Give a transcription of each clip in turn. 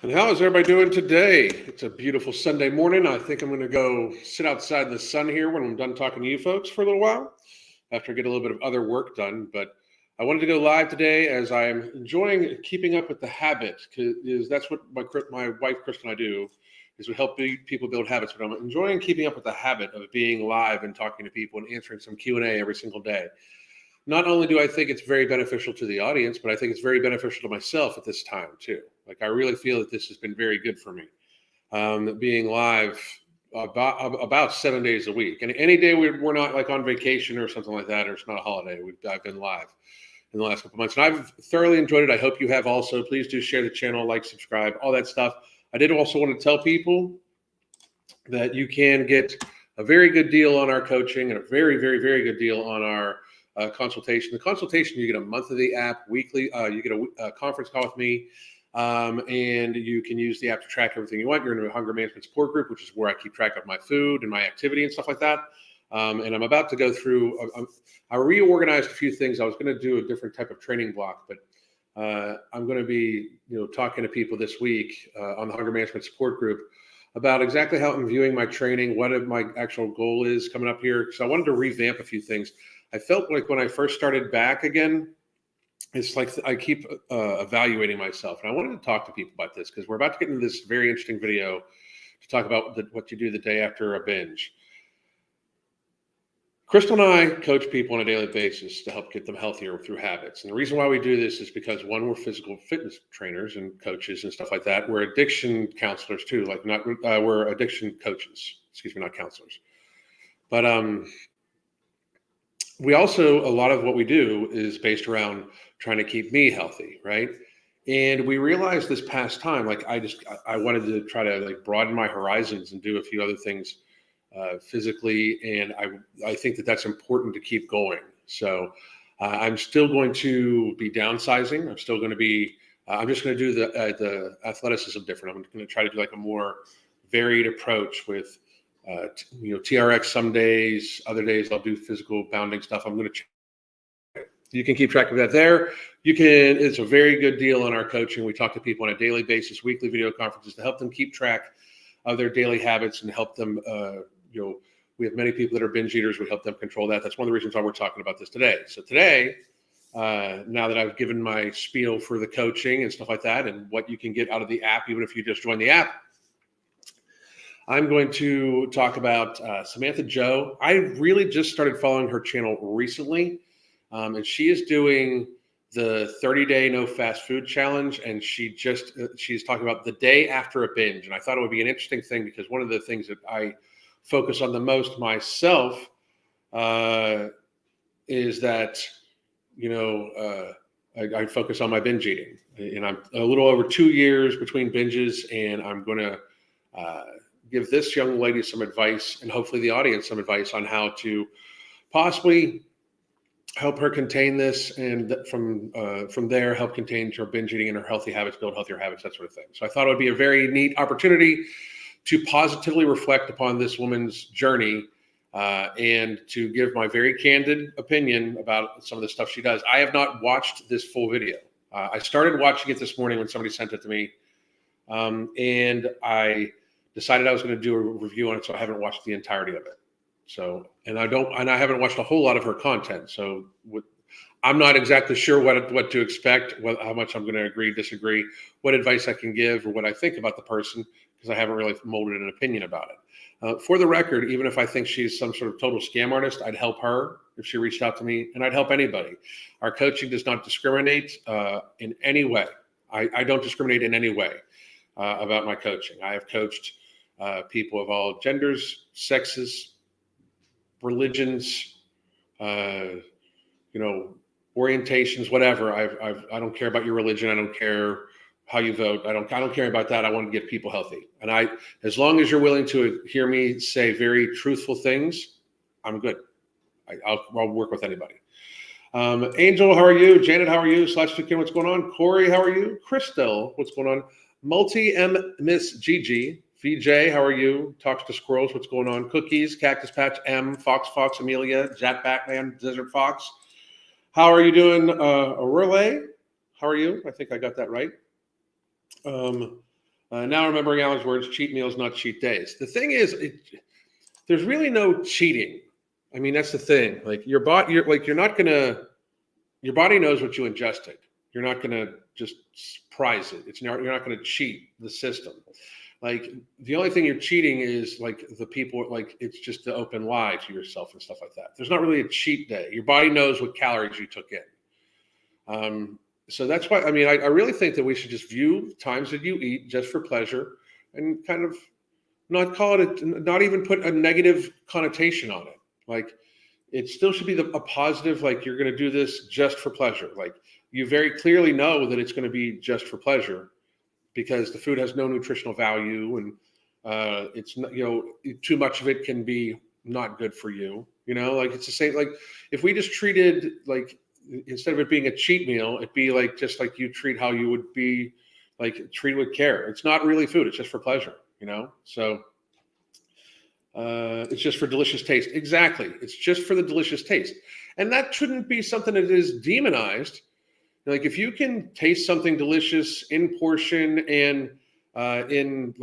And how is everybody doing today? It's a beautiful Sunday morning. I think I'm going to go sit outside in the sun here when I'm done talking to you folks for a little while after I get a little bit of other work done. But I wanted to go live today as I'm enjoying keeping up with the habit, because that's what my wife, Kristen, and I do, is we help people build habits. But I'm enjoying keeping up with the habit of being live and talking to people and answering some Q&A every single day. Not only do I think it's very beneficial to the audience, but I think it's very beneficial to myself at this time too. Like, I really feel that this has been very good for me, being live about 7 days a week. And any day we're not like on vacation or something like that, or it's not a holiday, I've been live in the last couple of months. And I've thoroughly enjoyed it. I hope you have also. Please do share the channel, like, subscribe, all that stuff. I did also want to tell people that you can get a very good deal on our coaching and a very, very, very good deal on our consultation. The consultation, you get a month of the app, weekly. You get a conference call with me, and you can use the app to track everything you want. You're in a hunger management support group, which is where I keep track of my food and my activity and stuff like that. And I'm about to go through. I reorganized a few things. I was going to do a different type of training block, but I'm going to be, talking to people this week on the hunger management support group about exactly how I'm viewing my training, what my actual goal is coming up here. So I wanted to revamp a few things. I felt like when I first started back again, it's like I keep evaluating myself. And I wanted to talk to people about this because we're about to get into this very interesting video to talk about what you do the day after a binge. Crystal and I coach people on a daily basis to help get them healthier through habits. And the reason why we do this is because, one, we're physical fitness trainers and coaches and stuff like that. We're addiction counselors too, we're addiction coaches, not counselors. But we also, a lot of what we do is based around trying to keep me healthy, right? And we realized this past time, I wanted to try to broaden my horizons and do a few other things physically, and I think that that's important to keep going. So I'm still going to be downsizing. I'm still going to be. I'm just going to do the athleticism different. I'm going to try to do a more varied approach with. TRX some days, other days I'll do physical bounding stuff. I'm going to. You can keep track of that there. It's a very good deal on our coaching. We talk to people on a daily basis, weekly video conferences to help them keep track of their daily habits and help them. We have many people that are binge eaters. We help them control that. That's one of the reasons why we're talking about this today. So today, now that I've given my spiel for the coaching and stuff like that, and what you can get out of the app, even if you just join the app. I'm going to talk about Samantha Jo. I really just started following her channel recently, and she is doing the 30-day no fast food challenge, and she's talking about the day after a binge. And I thought it would be an interesting thing because one of the things that I focus on the most myself is that, I focus on my binge eating. And I'm a little over 2 years between binges, and I'm going to give this young lady some advice, and hopefully the audience some advice on how to possibly help her contain this, and from there help contain her binge eating and her healthy habits, build healthier habits, that sort of thing. So I thought it would be a very neat opportunity to positively reflect upon this woman's journey and to give my very candid opinion about some of the stuff she does. I have not watched this full video. I started watching it this morning when somebody sent it to me, and I decided I was going to do a review on it, so I haven't watched the entirety of it. So, and I haven't watched a whole lot of her content. So I'm not exactly sure what to expect, how much I'm going to agree, disagree, what advice I can give, or what I think about the person, because I haven't really molded an opinion about it. For the record, even if I think she's some sort of total scam artist, I'd help her if she reached out to me, and I'd help anybody. Our coaching does not discriminate in any way. I don't discriminate in any way about my coaching. I have coached people of all genders, sexes, religions, orientations, whatever. I don't care about your religion. I don't care how you vote. I don't care about that. I want to get people healthy. And as long as you're willing to hear me say very truthful things, I'm good. I'll work with anybody. Angel, how are you? Janet, how are you? /Chicken, what's going on? Corey, how are you? Crystal, what's going on? Miss Gigi, VJ, how are you? Talks to Squirrels, what's going on? Cookies, Cactus Patch, M, Fox, Amelia, Jack Batman, Desert Fox. How are you doing? Aurele, how are you? I think I got that right. Now remembering Alan's words, cheat meals, not cheat days. The thing is, there's really no cheating. I mean, that's the thing. Like your body, you're not gonna. Your body knows what you ingested. You're not gonna just surprise it. You're not gonna cheat the system. Like the only thing you're cheating is like the people. Like it's just the open lie to yourself and stuff like that. There's not really a cheat day. Your body knows what calories you took in. So that's why, I mean, I really think that we should just view times that you eat just for pleasure and kind of not call it, not even put a negative connotation on it. Like it still should be a positive, like you're going to do this just for pleasure. Like you very clearly know that it's going to be just for pleasure because the food has no nutritional value and it's not, too much of it can be not good for you. Like it's the same, like if we just treated like, instead of it being a cheat meal, it'd be like just like you treat how you would be like treated with care. It's not really food; it's just for pleasure, So it's just for delicious taste. Exactly, it's just for the delicious taste, and that shouldn't be something that is demonized. Like if you can taste something delicious in portion and in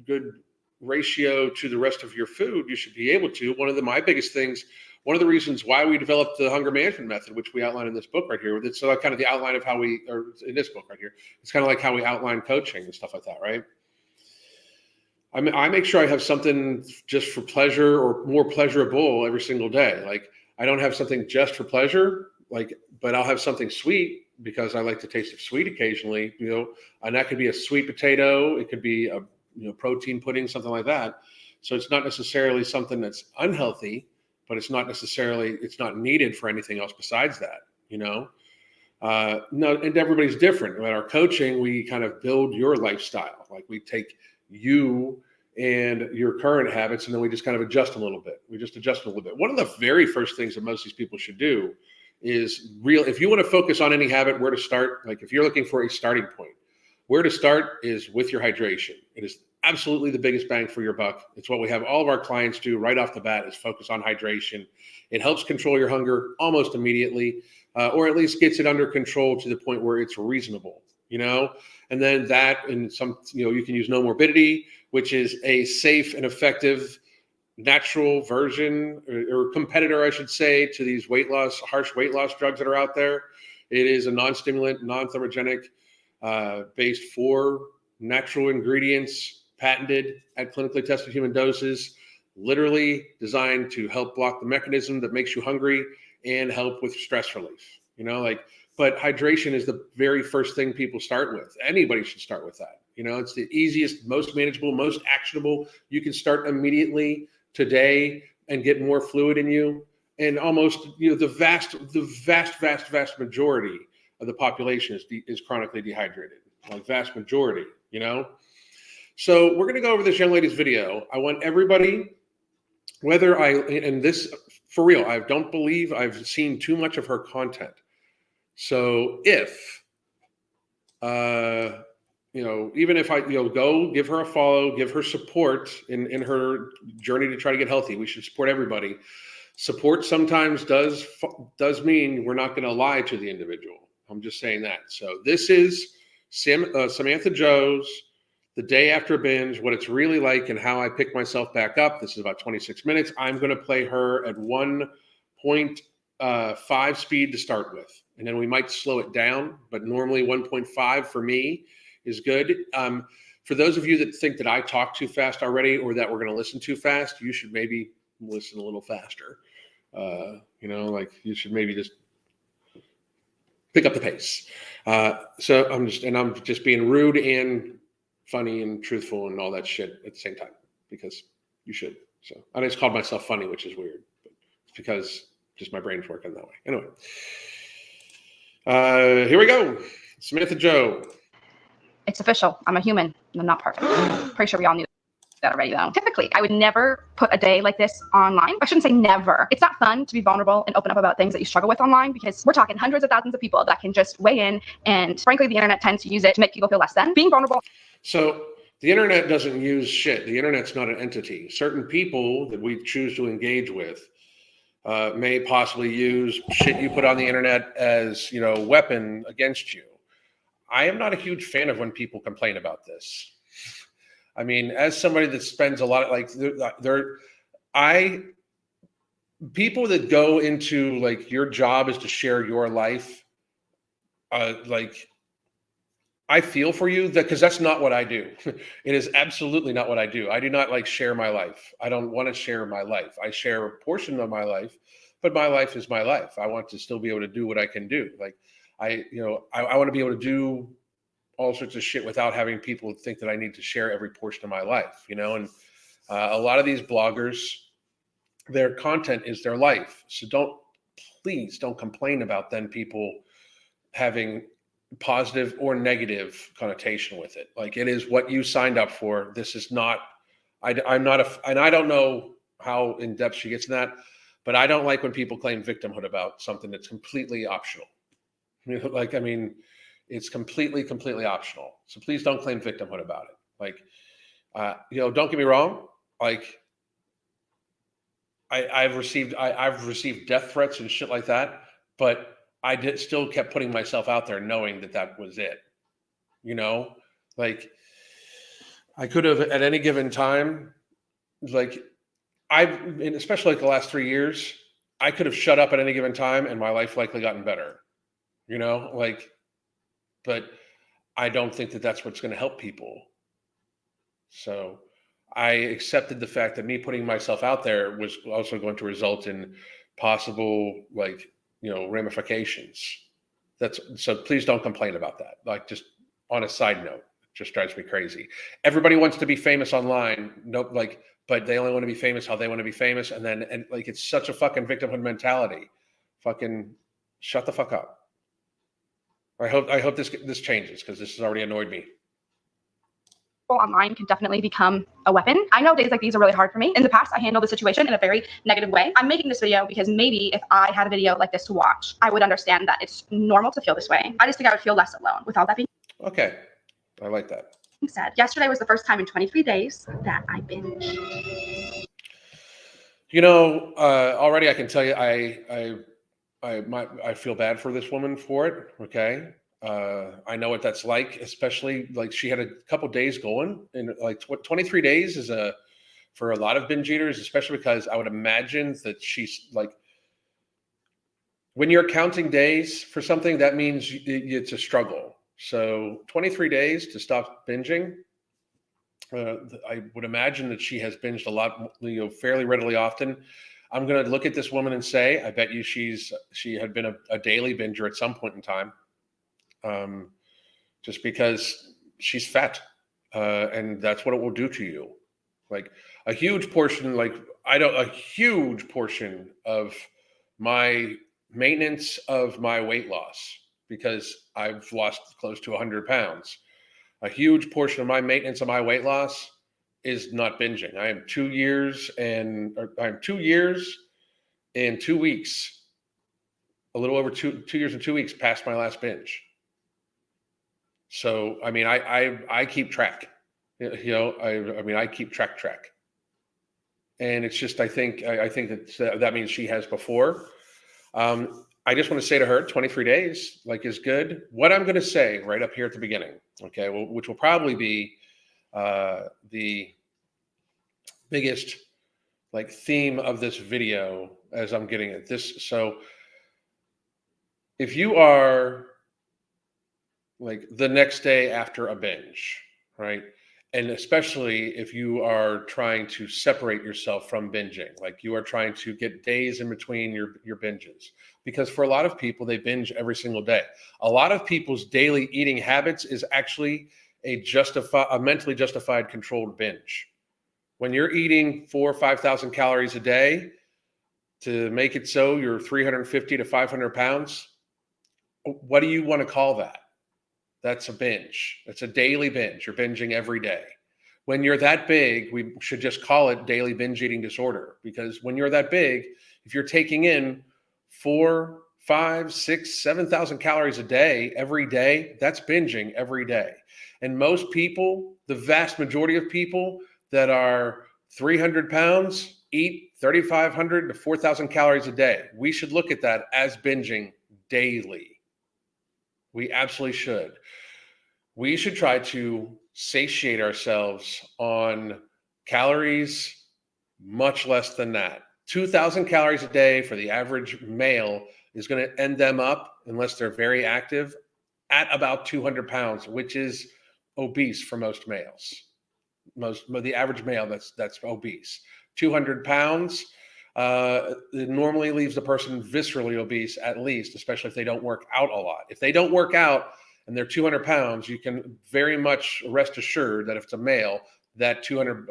good ratio to the rest of your food, you should be able to. My biggest things. One of the reasons why we developed the hunger management method, which we outline in this book right here, it's kind of the outline of how or in this book right here, it's kind of like how we outline coaching and stuff like that, right? I make sure I have something just for pleasure or more pleasurable every single day. Like I don't have something just for pleasure, but I'll have something sweet because I like the taste of sweet occasionally, and that could be a sweet potato. It could be a protein pudding, something like that. So it's not necessarily something that's unhealthy, but it's not needed for anything else besides that, No, and everybody's different. In our coaching, we kind of build your lifestyle. Like we take you and your current habits, and then we just kind of adjust them a little bit. One of the very first things that most of these people should do is if you want to focus on any habit, where to start, like if you're looking for a starting point, where to start is with your hydration. It is absolutely the biggest bang for your buck. It's what we have all of our clients do right off the bat is focus on hydration. It helps control your hunger almost immediately, or at least gets it under control to the point where it's reasonable, and then you can use No Morbidity, which is a safe and effective natural version or competitor, I should say, to these harsh weight loss drugs that are out there. It is a non-stimulant, non-thermogenic, based for natural ingredients, patented at clinically tested human doses, literally designed to help block the mechanism that makes you hungry and help with stress relief. But hydration is the very first thing people start with. Anybody should start with that. It's the easiest, most manageable, most actionable. You can start immediately today and get more fluid in you. And almost, the vast majority of the population is chronically dehydrated. Like vast majority, So we're going to go over this young lady's video. I want everybody, for real, I don't believe I've seen too much of her content. So if, even if I, go give her a follow, give her support in her journey to try to get healthy, we should support everybody. Support sometimes does mean we're not going to lie to the individual. I'm just saying that. So this is Samantha Joe's The Day After Binge, what it's really like and how I pick myself back up. This is about 26 minutes. I'm going to play her at 1.5 speed to start with. And then we might slow it down, but normally 1.5 for me is good. For those of you that think that I talk too fast already or that we're going to listen too fast, you should maybe listen a little faster. You should maybe just pick up the pace. So I'm just being rude and funny and truthful and all that shit at the same time because you should. So I just called myself funny, which is weird, but it's because just my brain's working that way. Anyway, here we go. Samantha Joe. It's official. I'm a human. I'm not perfect. Pretty sure we all knew that already, though. Typically, I would never put a day like this online. I shouldn't say never. It's not fun to be vulnerable and open up about things that you struggle with online because we're talking hundreds of thousands of people that can just weigh in. And frankly, the internet tends to use it to make people feel less than. Being vulnerable. So the internet doesn't use shit. The internet's not an entity. Certain people that we choose to engage with may possibly use shit you put on the internet as, weapon against you. I am not a huge fan of when people complain about this. I mean, as somebody that spends a lot of like people that go into like your job is to share your life, like I feel for you because that's not what I do. It is absolutely not what I do. I do not like share my life. I don't want to share my life. I share a portion of my life, but my life is my life. I want to still be able to do what I can do. Like I want to be able to do all sorts of shit without having people think that I need to share every portion of my life, and a lot of these bloggers, their content is their life. So please don't complain about then people having positive or negative connotation with it. Like it is what you signed up for. This is not, I'm not and I don't know how in depth she gets in that, but I don't like when people claim victimhood about something that's completely optional. Like, I mean, it's completely optional. So please don't claim victimhood about it. Like, don't get me wrong. Like I've received death threats and shit like that, but I still kept putting myself out there knowing that was it. Like I could have at any given time, like and especially like the last 3 years, I could have shut up at any given time and my life likely gotten better, but I don't think that that's what's going to help people. So I accepted the fact that me putting myself out there was also going to result in possible ramifications. So please don't complain about that. Like, just on a side note, it just drives me crazy. Everybody wants to be famous online. But they only want to be famous how they want to be famous. And it's such a fucking victimhood mentality. Fucking shut the fuck up. I hope this changes, because this has already annoyed me. Online can definitely become a weapon. I know days like these are really hard for me. In the past, I handled the situation in a very negative way. I'm making this video because maybe if I had a video like this to watch, I would understand that it's normal to feel this way. I just think I would feel less alone. With all that being okay, I like that. said, yesterday was the first time in 23 days that I binged. Already I can tell you, I feel bad for this woman for it. Okay. I know what that's like, especially like she had a couple days going, and like 23 days is for a lot of binge eaters, especially because I would imagine that she's like, when you're counting days for something, that means it's a struggle. So 23 days to stop binging. I would imagine that she has binged a lot, fairly readily often. I'm going to look at this woman and say, I bet you she had been a daily binger at some point in time. Just because she's fat, and that's what it will do to you. Like a huge portion of my maintenance of my weight loss, because I've lost close to 100 pounds. A huge portion of my maintenance of my weight loss is not binging. I'm 2 years and 2 weeks, a little over 2 years and 2 weeks past my last binge. So, I mean, I keep track, I keep track. And it's just, I think that means she has before. I just want to say to her, 23 days, is good. What I'm going to say right up here at the beginning, okay, which will probably be the biggest theme of this video as I'm getting at this. So if you are the next day after a binge, right? And especially if you are trying to separate yourself from binging, you are trying to get days in between your binges, because for a lot of people, they binge every single day. A lot of people's daily eating habits is actually a mentally justified controlled binge. When you're eating 4,000 or 5,000 calories a day to make it so you're 350 to 500 pounds, what do you want to call that? That's a binge. It's a daily binge. You're binging every day. When you're that big, we should just call it daily binge eating disorder, because when you're that big, if you're taking in 4, 5, 6, 7,000 calories a day, every day, that's binging every day. And most people, the vast majority of people that are 300 pounds, eat 3,500 to 4,000 calories a day. We should look at that as binging daily. We absolutely should. we should try to satiate ourselves on calories much less than that. 2,000 calories a day for the average male is going to end them up, unless they're very active, at about 200 pounds, which is obese for most males. The average male that's obese. 200 pounds it normally leaves the person viscerally obese, at least, especially if they don't work out a lot. If they don't work out and they're 200 pounds, you can very much rest assured that if it's a male, a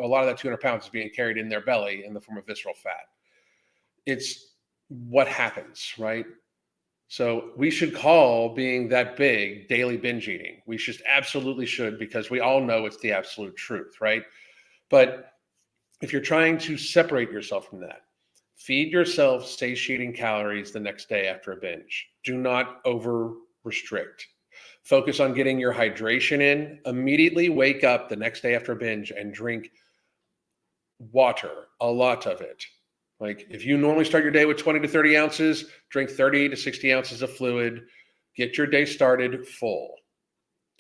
lot of that 200 pounds is being carried in their belly in the form of visceral fat. It's what happens, right? So we should call being that big daily binge eating. We just absolutely should, because we all know it's the absolute truth, right? But if you're trying to separate yourself from that, feed yourself satiating calories the next day after a binge. Do not over restrict. Focus on getting your hydration in. Immediately wake up the next day after a binge and drink water, a lot of it. Like if you normally start your day with 20 to 30 ounces, drink 30 to 60 ounces of fluid. Get your day started full.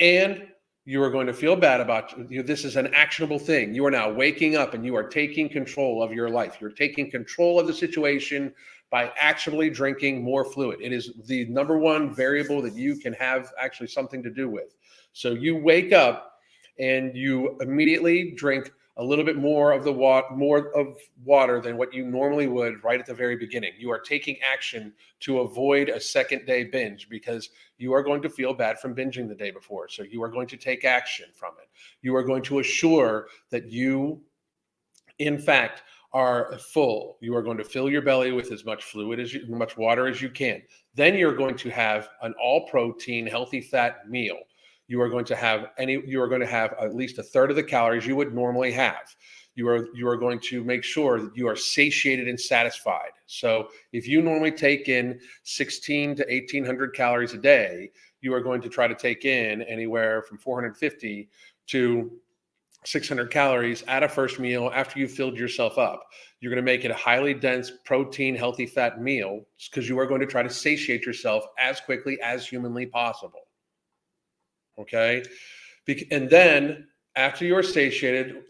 And you are going to feel bad about this is an actionable thing. You are now waking up and you are taking control of your life. You're taking control of the situation by actionably drinking more fluid. It is the number one variable that you can have actually something to do with. So you wake up and you immediately drink a little bit more of water than what you normally would right at the very beginning. You are taking action to avoid a second day binge, because you are going to feel bad from binging the day before. So you are going to take action from it. You are going to assure that you, in fact, are full. You are going to fill your belly with as much much water as you can. Then you're going to have an all protein, healthy fat meal. You are going to have at least a third of the calories you would normally have. You are going to make sure that you are satiated and satisfied. So if you normally take in 16 to 1,800 calories a day, you are going to try to take in anywhere from 450 to 600 calories at a first meal after you've filled yourself up. You're going to make it a highly dense protein, healthy fat meal, because you are going to try to satiate yourself as quickly as humanly possible. Okay. And then after you are satiated,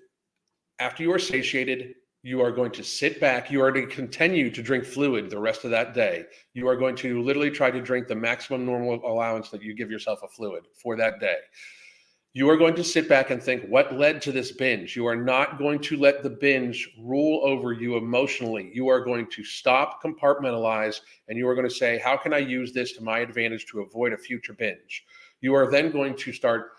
you are going to sit back. You are to continue to drink fluid the rest of that day. You are going to literally try to drink the maximum normal allowance that you give yourself of fluid for that day. You are going to sit back and think, what led to this binge? You are not going to let the binge rule over you emotionally. You are going to stop, compartmentalize, and you are going to say, how can I use this to my advantage to avoid a future binge? You are then going to start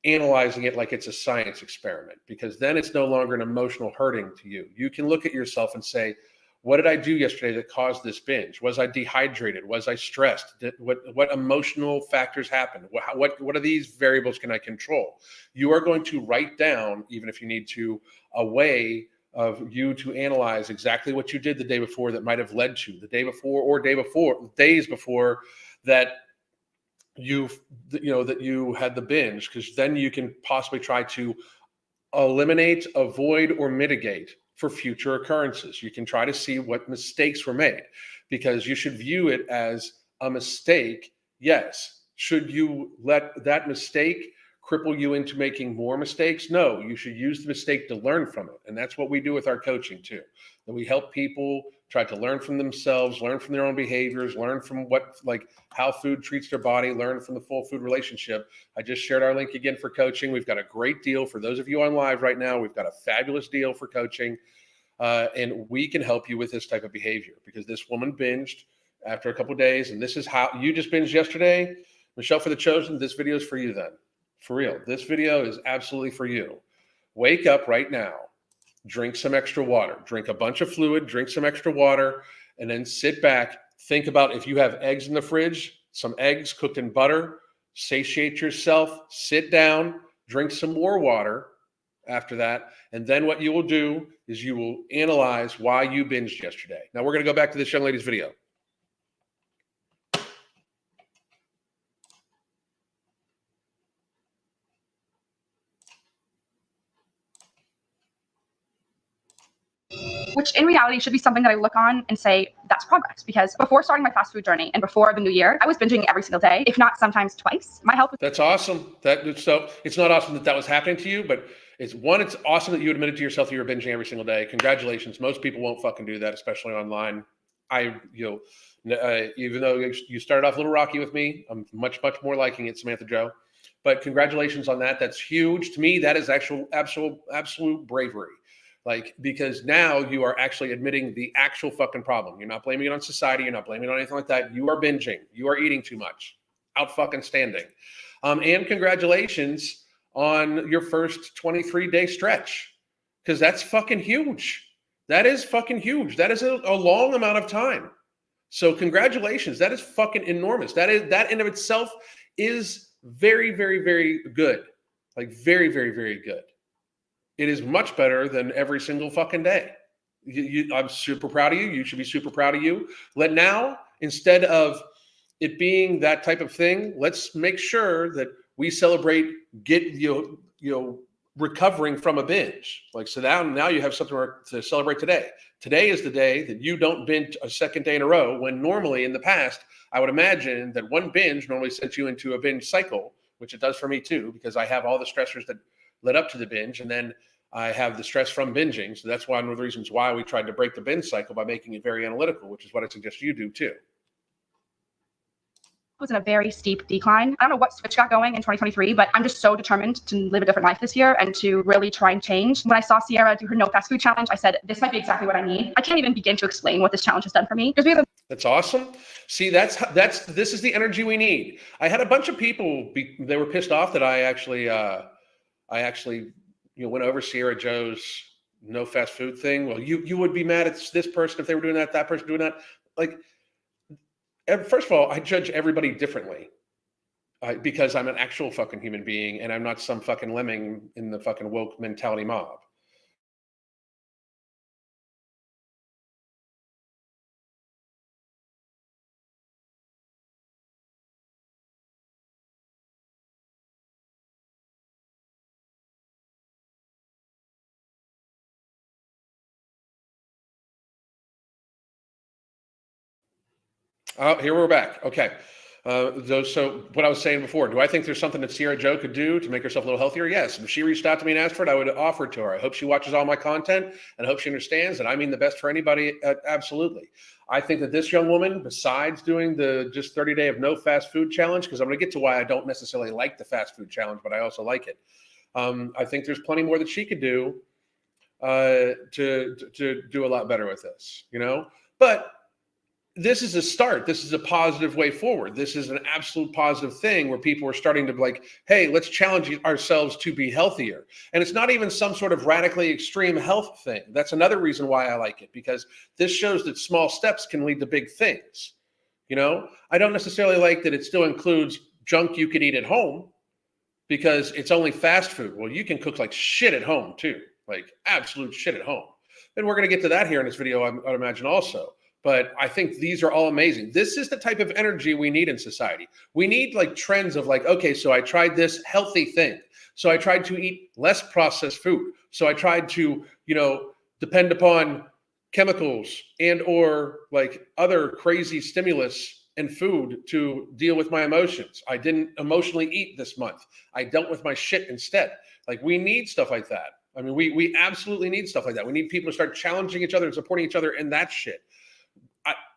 analyzing it like it's a science experiment, because then it's no longer an emotional hurting to you. You can look at yourself and say, what did I do yesterday that caused this binge? Was I dehydrated? Was I stressed? What emotional factors happened? What of these variables can I control? You are going to write down, even if you need to, a way of you to analyze exactly what you did the day before that might have led to the day before or days before that that you had the binge, because then you can possibly try to eliminate, avoid, or mitigate for future occurrences. You can try to see what mistakes were made, because you should view it as a mistake. Yes. Should you let that mistake cripple you into making more mistakes? No, you should use the mistake to learn from it. And that's what we do with our coaching too. That we help people try to learn from themselves, learn from their own behaviors, learn from how food treats their body, learn from the full food relationship. I just shared our link again for coaching. We've got a great deal for those of you on live right now. We've got a fabulous deal for coaching, and we can help you with this type of behavior, because this woman binged after a couple of days, and this is how you just binged yesterday. Michelle, for the chosen, this video is for you then. For real, this video is absolutely for you. Wake up right now. Drink some extra water, drink a bunch of fluid, drink some extra water, and then sit back. Think about if you have eggs in the fridge, some eggs cooked in butter, satiate yourself, sit down, drink some more water after that. And then what you will do is you will analyze why you binged yesterday. Now we're going to go back to this young lady's video. which in reality should be something that I look on and say, that's progress. Because before starting my fast food journey and before the new year, I was binging every single day, if not sometimes twice. My health was— That's awesome. So it's not awesome that was happening to you, but it's awesome that you admitted to yourself that you were binging every single day. Congratulations. Most people won't fucking do that, especially online. Even though you started off a little rocky with me, I'm much more liking it, Samantha Joe. But congratulations on that. That's huge. To me, that is absolute bravery. Like, because now you are actually admitting the actual fucking problem. You're not blaming it on society. You're not blaming it on anything like that. You are binging. You are eating too much. Out fucking standing. And congratulations on your first 23-day stretch, because that's fucking huge. That is fucking huge. That is a long amount of time. So congratulations. That is fucking enormous. That in of itself is very, very, very good. Like very, very, very good. It is much better than every single fucking day. I'm super proud of you. You should be super proud of you. Now, instead of it being that type of thing, let's make sure that we celebrate recovering from a binge. Like, so now you have something to celebrate today. Today is the day that you don't binge a second day in a row, when normally in the past, I would imagine that one binge normally sends you into a binge cycle, which it does for me too, because I have all the stressors that led up to the binge, and then I have the stress from binging. So that's one of the reasons why we tried to break the binge cycle by making it very analytical, which is what I suggest you do too. Was in a very steep decline. I don't know what switch got going in 2023, but I'm just so determined to live a different life this year and to really try and change. When I saw Sierra do her no fast food challenge, I said, this might be exactly what I need. I can't even begin to explain what this challenge has done for me. That's awesome. See, this is the energy we need. I had a bunch of people, they were pissed off that I actually went over Sierra Joe's no fast food thing. Well, you would be mad at this person if they were doing that person doing that. Like, first of all, I judge everybody differently because I'm an actual fucking human being, and I'm not some fucking lemming in the fucking woke mentality mob. Here we're back. Okay. So what I was saying before, do I think there's something that Sierra Joe could do to make herself a little healthier? Yes. If she reached out to me and asked for it, I would offer it to her. I hope she watches all my content, and I hope she understands that I mean the best for anybody. Absolutely. I think that this young woman, besides doing the just 30-day of no fast food challenge, because I'm going to get to why I don't necessarily like the fast food challenge, but I also like it. I think there's plenty more that she could do to do a lot better with this, But this is a start. This is a positive way forward. This is an absolute positive thing where people are starting to be like, hey, let's challenge ourselves to be healthier. And it's not even some sort of radically extreme health thing. That's another reason why I like it, because this shows that small steps can lead to big things. I don't necessarily like that it still includes junk you could eat at home, because it's only fast food. Well, you can cook like shit at home too, like absolute shit at home. And we're going to get to that here in this video, I'd imagine also. But I think these are all amazing. This is the type of energy we need in society. We need like trends of like, okay, so I tried this healthy thing. So I tried to eat less processed food. So I tried to, depend upon chemicals and or like other crazy stimulus and food to deal with my emotions. I didn't emotionally eat this month. I dealt with my shit instead. Like, we need stuff like that. I mean, we absolutely need stuff like that. We need people to start challenging each other and supporting each other in that shit.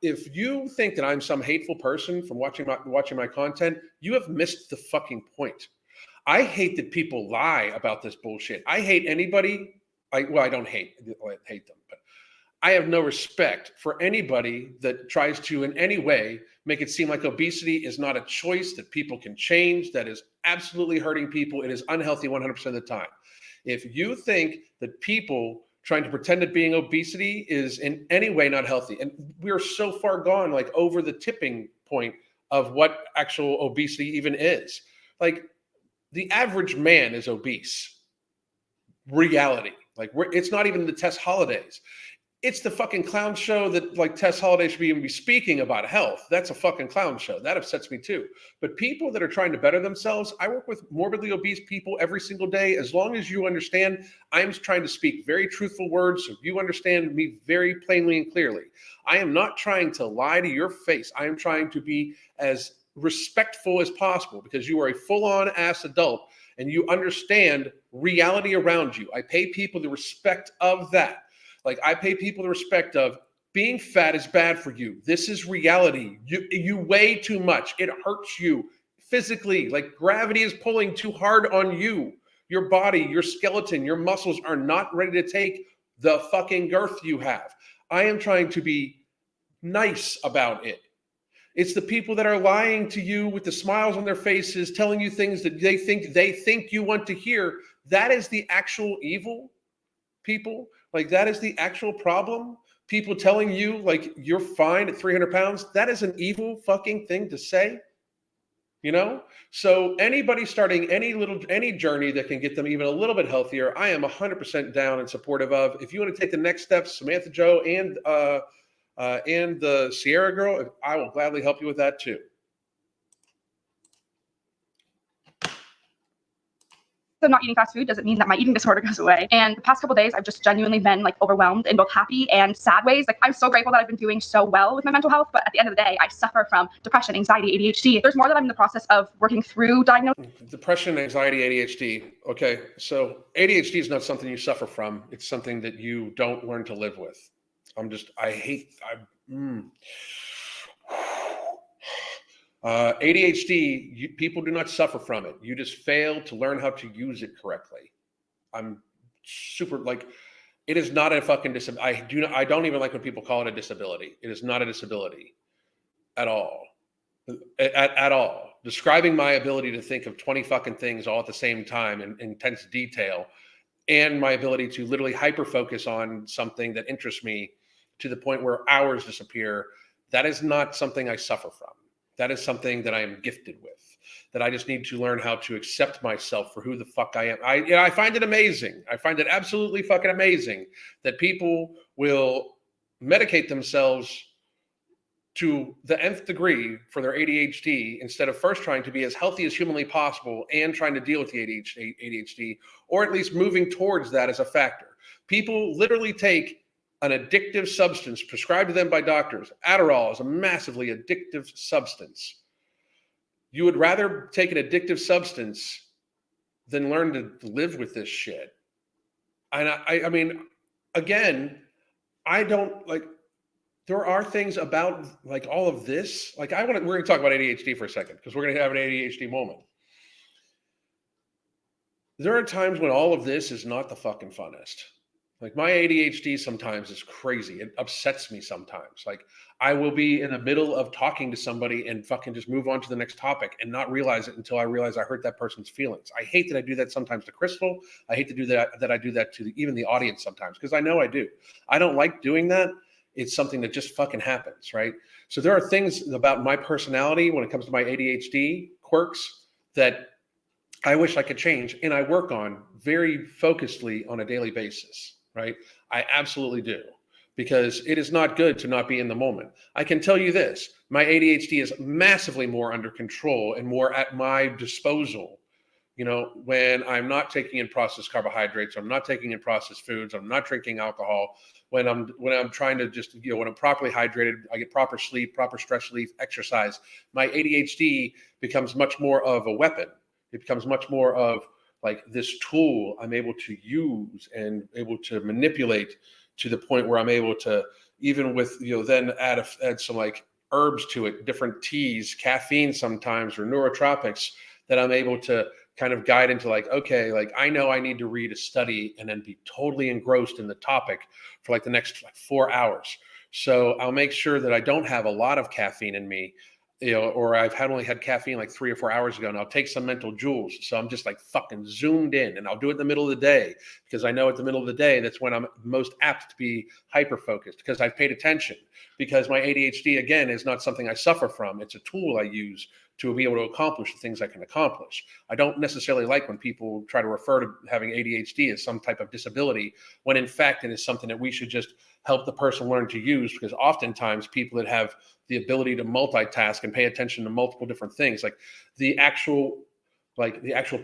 If you think that I'm some hateful person from watching my content, you have missed the fucking point. I hate that people lie about this bullshit. I hate anybody. I don't hate them, but I have no respect for anybody that tries to in any way make it seem like obesity is not a choice that people can change, that is absolutely hurting people. It is unhealthy 100% of the time. If you think that people trying to pretend that being obesity is in any way not healthy, and we're so far gone, like over the tipping point of what actual obesity even is. Like, the average man is obese. Reality. Like, it's not even the test holidays. it's the fucking clown show that like Tess Holliday should even be speaking about health. That's a fucking clown show. That upsets me too. But people that are trying to better themselves, I work with morbidly obese people every single day. As long as you understand, I'm trying to speak very truthful words so you understand me very plainly and clearly. I am not trying to lie to your face. I am trying to be as respectful as possible because you are a full-on ass adult and you understand reality around you. I pay people the respect of that. Like I pay people the respect of being fat is bad for you. This is reality. You weigh too much. It hurts you physically. Like gravity is pulling too hard on you. Your body, your skeleton, your muscles are not ready to take the fucking girth you have. I am trying to be nice about it. It's the people that are lying to you with the smiles on their faces, telling you things that they think you want to hear. That is the actual evil, people. Like that is the actual problem. People telling you like you're fine at 300 pounds. That is an evil fucking thing to say, you know? So anybody starting any journey that can get them even a little bit healthier, I am 100% down and supportive of. If you want to take the next steps, Samantha Joe and the Sierra girl, I will gladly help you with that too. So not eating fast food doesn't mean that my eating disorder goes away. And the past couple of days, I've just genuinely been like overwhelmed in both happy and sad ways. Like I'm so grateful that I've been doing so well with my mental health, but at the end of the day, I suffer from depression, anxiety, ADHD. There's more that I'm in the process of working through diagnosing. Depression, anxiety, ADHD. Okay, so ADHD is not something you suffer from. It's something that you don't learn to live with. ADHD, people do not suffer from it. You just fail to learn how to use it correctly. I'm super like, it is not a fucking disability. I don't even like when people call it a disability. It is not a disability at all. At all. Describing my ability to think of 20 fucking things all at the same time in intense detail, and my ability to literally hyper focus on something that interests me to the point where hours disappear, that is not something I suffer from. That is something that I am gifted with, that I just need to learn how to accept myself for who the fuck I am. I find it amazing. I find it absolutely fucking amazing that people will medicate themselves to the nth degree for their ADHD instead of first trying to be as healthy as humanly possible and trying to deal with the ADHD, or at least moving towards that as a factor. People literally take an addictive substance prescribed to them by doctors. Adderall is a massively addictive substance. You would rather take an addictive substance than learn to live with this shit. And I mean, again, I don't like, there are things about like all of this. Like we're going to talk about ADHD for a second because we're going to have an ADHD moment. There are times when all of this is not the fucking funnest. Like my ADHD sometimes is crazy. It upsets me sometimes. Like I will be in the middle of talking to somebody and fucking just move on to the next topic and not realize it until I realize I hurt that person's feelings. I hate that I do that sometimes to Crystal. I hate to do that I do that to even the audience sometimes because I know I do. I don't like doing that. It's something that just fucking happens, right? So there are things about my personality when it comes to my ADHD quirks that I wish I could change, and I work on very focusedly on a daily basis, right? I absolutely do, because it is not good to not be in the moment. I can tell you this, my ADHD is massively more under control and more at my disposal, you know, when I'm not taking in processed carbohydrates, I'm not taking in processed foods, I'm not drinking alcohol, when I'm trying to just, you know, when I'm properly hydrated, I get proper sleep, proper stress relief, exercise, my ADHD becomes much more of a weapon. It becomes much more of like this tool I'm able to use and able to manipulate to the point where I'm able to, even with, you know, then add some like herbs to it, different teas, caffeine sometimes, or neurotropics that I'm able to kind of guide into like, okay, like I know I need to read a study and then be totally engrossed in the topic for like the next like 4 hours. So I'll make sure that I don't have a lot of caffeine in me, you know, or I've only had caffeine like 3 or 4 hours ago, and I'll take some mental jewels. So I'm just like fucking zoomed in, and I'll do it in the middle of the day because I know at the middle of the day, that's when I'm most apt to be hyper-focused because I've paid attention, because my ADHD, again, is not something I suffer from. It's a tool I use to be able to accomplish the things I can accomplish. I don't necessarily like when people try to refer to having ADHD as some type of disability, when in fact it is something that we should just help the person learn to use, because oftentimes people that have the ability to multitask and pay attention to multiple different things, like the actual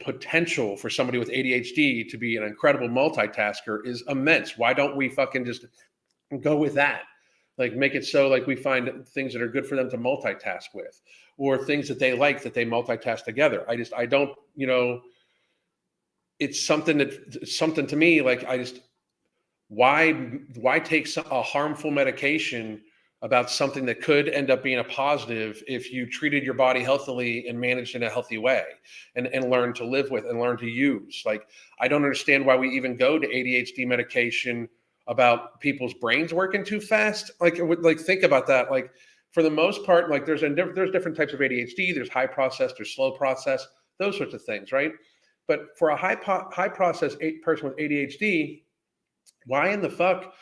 potential for somebody with ADHD to be an incredible multitasker is immense. Why don't we fucking just go with that? Like, make it so like we find things that are good for them to multitask with, or things that they like that they multitask together. I don't, it's something to me, like, why take a harmful medication about something that could end up being a positive if you treated your body healthily and managed in a healthy way, and learn to live with and learn to use. Like, I don't understand why we even go to ADHD medication about people's brains working too fast. Like, think about that. Like, for the most part, like there's different types of ADHD. There's high process, there's slow process, those sorts of things, right? But for a high process person with ADHD, why in the fuck,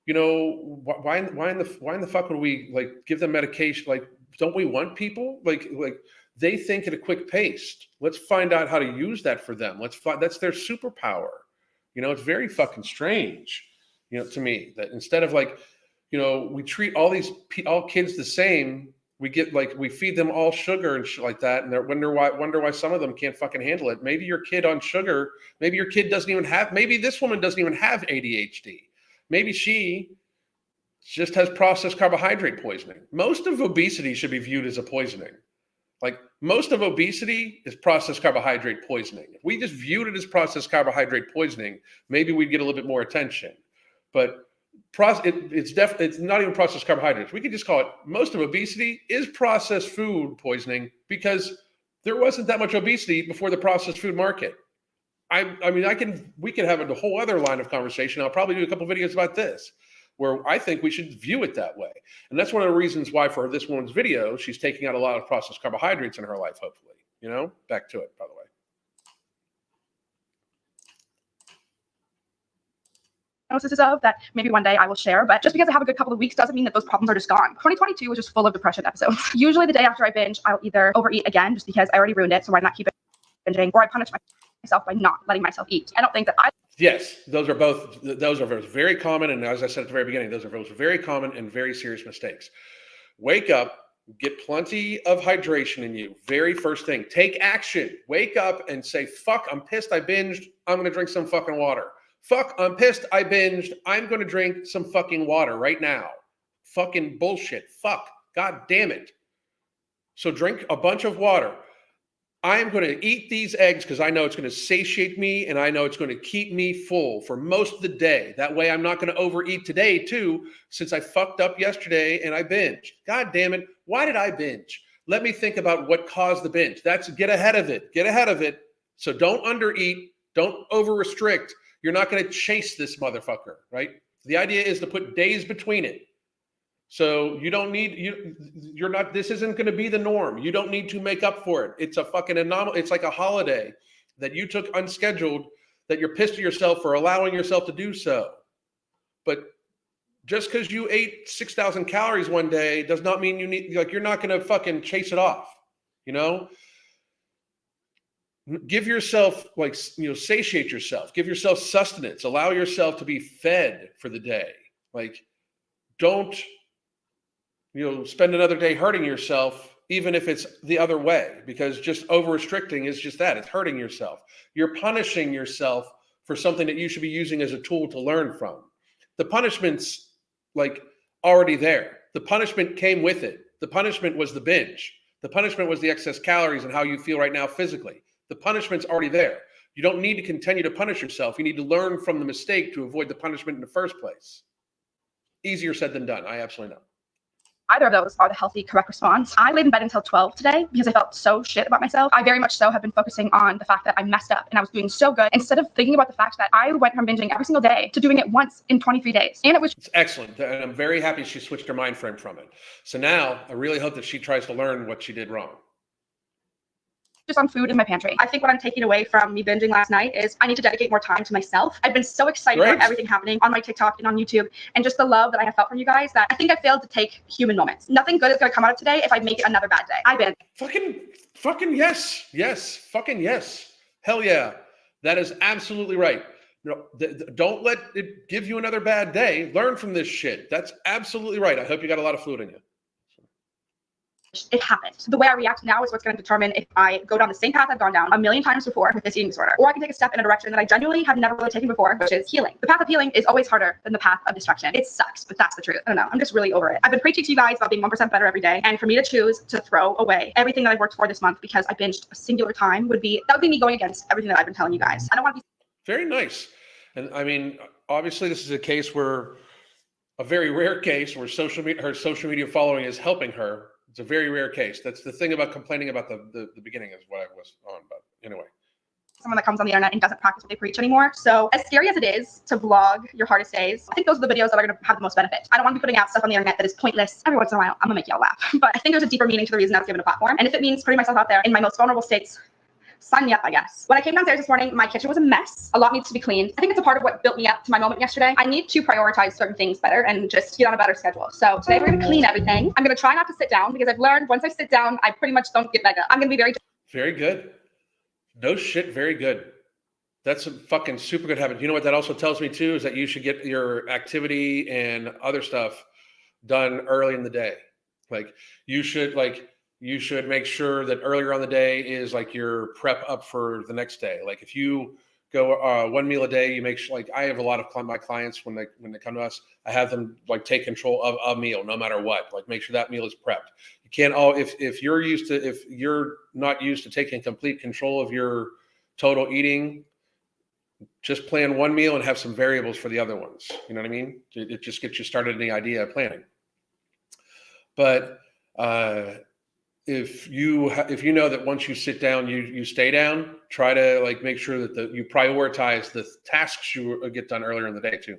why in the fuck would we like give them medication? Like, don't we want people like they think at a quick pace? Let's find out how to use that for them. That's their superpower. It's very fucking strange, to me, that instead of like, we treat all kids the same. We feed them all sugar and shit like that, and they wonder why some of them can't fucking handle it. Maybe your kid on sugar, maybe your kid maybe this woman doesn't even have ADHD. Maybe she just has processed carbohydrate poisoning. Most of obesity should be viewed as a poisoning. Like, most of obesity is processed carbohydrate poisoning. If we just viewed it as processed carbohydrate poisoning, maybe we'd get a little bit more attention. But it's not even processed carbohydrates. We could just call it, most of obesity is processed food poisoning, because there wasn't that much obesity before the processed food market. We could have a whole other line of conversation. I'll probably do a couple videos about this, where I think we should view it that way. And that's one of the reasons why for this woman's video, she's taking out a lot of processed carbohydrates in her life, hopefully. Back to it, by the way. Of that maybe one day I will share, but just because I have a good couple of weeks doesn't mean that those problems are just gone. 2022 was just full of depression episodes. Usually the day after I binge, I'll either overeat again just because I already ruined it, so why not keep it binging, or I punish myself by not letting myself eat. I don't think that Yes, those are very common, and as I said at the very beginning, those are very common and very serious mistakes. Wake up, get plenty of hydration in you. Very first thing, take action. Wake up and say, fuck, I'm pissed I binged, I'm going to drink some fucking water. Fuck, I'm pissed I binged, I'm going to drink some fucking water right now. Fucking bullshit. Fuck. God damn it. So drink a bunch of water. I'm going to eat these eggs because I know it's going to satiate me, and I know it's going to keep me full for most of the day. That way I'm not going to overeat today too, since I fucked up yesterday and I binged. God damn it. Why did I binge? Let me think about what caused the binge. That's get ahead of it. Get ahead of it. So don't undereat. Don't over restrict. You're not going to chase this motherfucker, right? The idea is to put days between it. So you don't need, you're not, this isn't going to be the norm. You don't need to make up for it. It's a fucking anomaly. It's like a holiday that you took unscheduled, that you're pissed at yourself for allowing yourself to do so. But just because you ate 6,000 calories one day does not mean you're not going to fucking chase it off, Give yourself, satiate yourself. Give yourself sustenance. Allow yourself to be fed for the day. Like, don't, spend another day hurting yourself, even if it's the other way, because just over-restricting is just that. It's hurting yourself. You're punishing yourself for something that you should be using as a tool to learn from. The punishment's, already there. The punishment came with it. The punishment was the binge. The punishment was the excess calories and how you feel right now physically. The punishment's already there. You don't need to continue to punish yourself. You need to learn from the mistake to avoid the punishment in the first place. Easier said than done. I absolutely know. Either of those are the healthy, correct response. I laid in bed until 12 today because I felt so shit about myself. I very much so have been focusing on the fact that I messed up and I was doing so good, instead of thinking about the fact that I went from binging every single day to doing it once in 23 days. And it's excellent. And I'm very happy she switched her mind frame from it. So now I really hope that she tries to learn what she did wrong. just on food in my pantry. I think what I'm taking away from me binging last night is I need to dedicate more time to myself. I've been so excited about everything happening on my TikTok and on YouTube and just the love that I have felt from you guys that I think I failed to take human moments. Nothing good is going to come out of today if I make it another bad day. I binge. Fucking yes. Yes. Fucking yes. Hell yeah. That is absolutely right. No, don't let it give you another bad day. Learn from this shit. That's absolutely right. I hope you got a lot of fluid in you. It happened. The way I react now is what's going to determine if I go down the same path I've gone down a million times before with this eating disorder, or I can take a step in a direction that I genuinely have never really taken before, which is healing. The path of healing is always harder than the path of destruction. It sucks, but that's the truth. I don't know. I'm just really over it. I've been preaching to you guys about being 1% better every day, and for me to choose to throw away everything that I've worked for this month because I binged a singular time would be me going against everything that I've been telling you guys. I don't want to be very nice. And I mean, obviously, this is a case where a very rare case where her social media following is helping her. It's a very rare case. That's the thing about complaining about the beginning is what I was on. But anyway. Someone that comes on the internet and doesn't practice what they preach anymore. So as scary as it is to vlog your hardest days, I think those are the videos that are going to have the most benefit. I don't want to be putting out stuff on the internet that is pointless. Every once in a while, I'm going to make y'all laugh. But I think there's a deeper meaning to the reason I was given a platform. And if it means putting myself out there in my most vulnerable states, sign me up, I guess. When I came downstairs this morning, my kitchen was a mess. A lot needs to be cleaned. I think it's a part of what built me up to my moment yesterday. I need to prioritize certain things better and just get on a better schedule. So today we're gonna clean everything. I'm gonna try not to sit down because I've learned once I sit down, I pretty much don't get back up. I'm gonna be very good. No shit, very good. That's a fucking super good habit. You know what that also tells me too is that you should get your activity and other stuff done early in the day. Like you should make sure that earlier on the day is like your prep up for the next day. Like if you go one meal a day, you make sure, like I have a lot of my clients when they come to us, I have them like take control of a meal no matter what, like make sure that meal is prepped. You can't if you're not used to taking complete control of your total eating, just plan one meal and have some variables for the other ones. You know what I mean? It just gets you started in the idea of planning. But, if you know that once you sit down, you stay down, try to like make sure that you prioritize the tasks you get done earlier in the day too.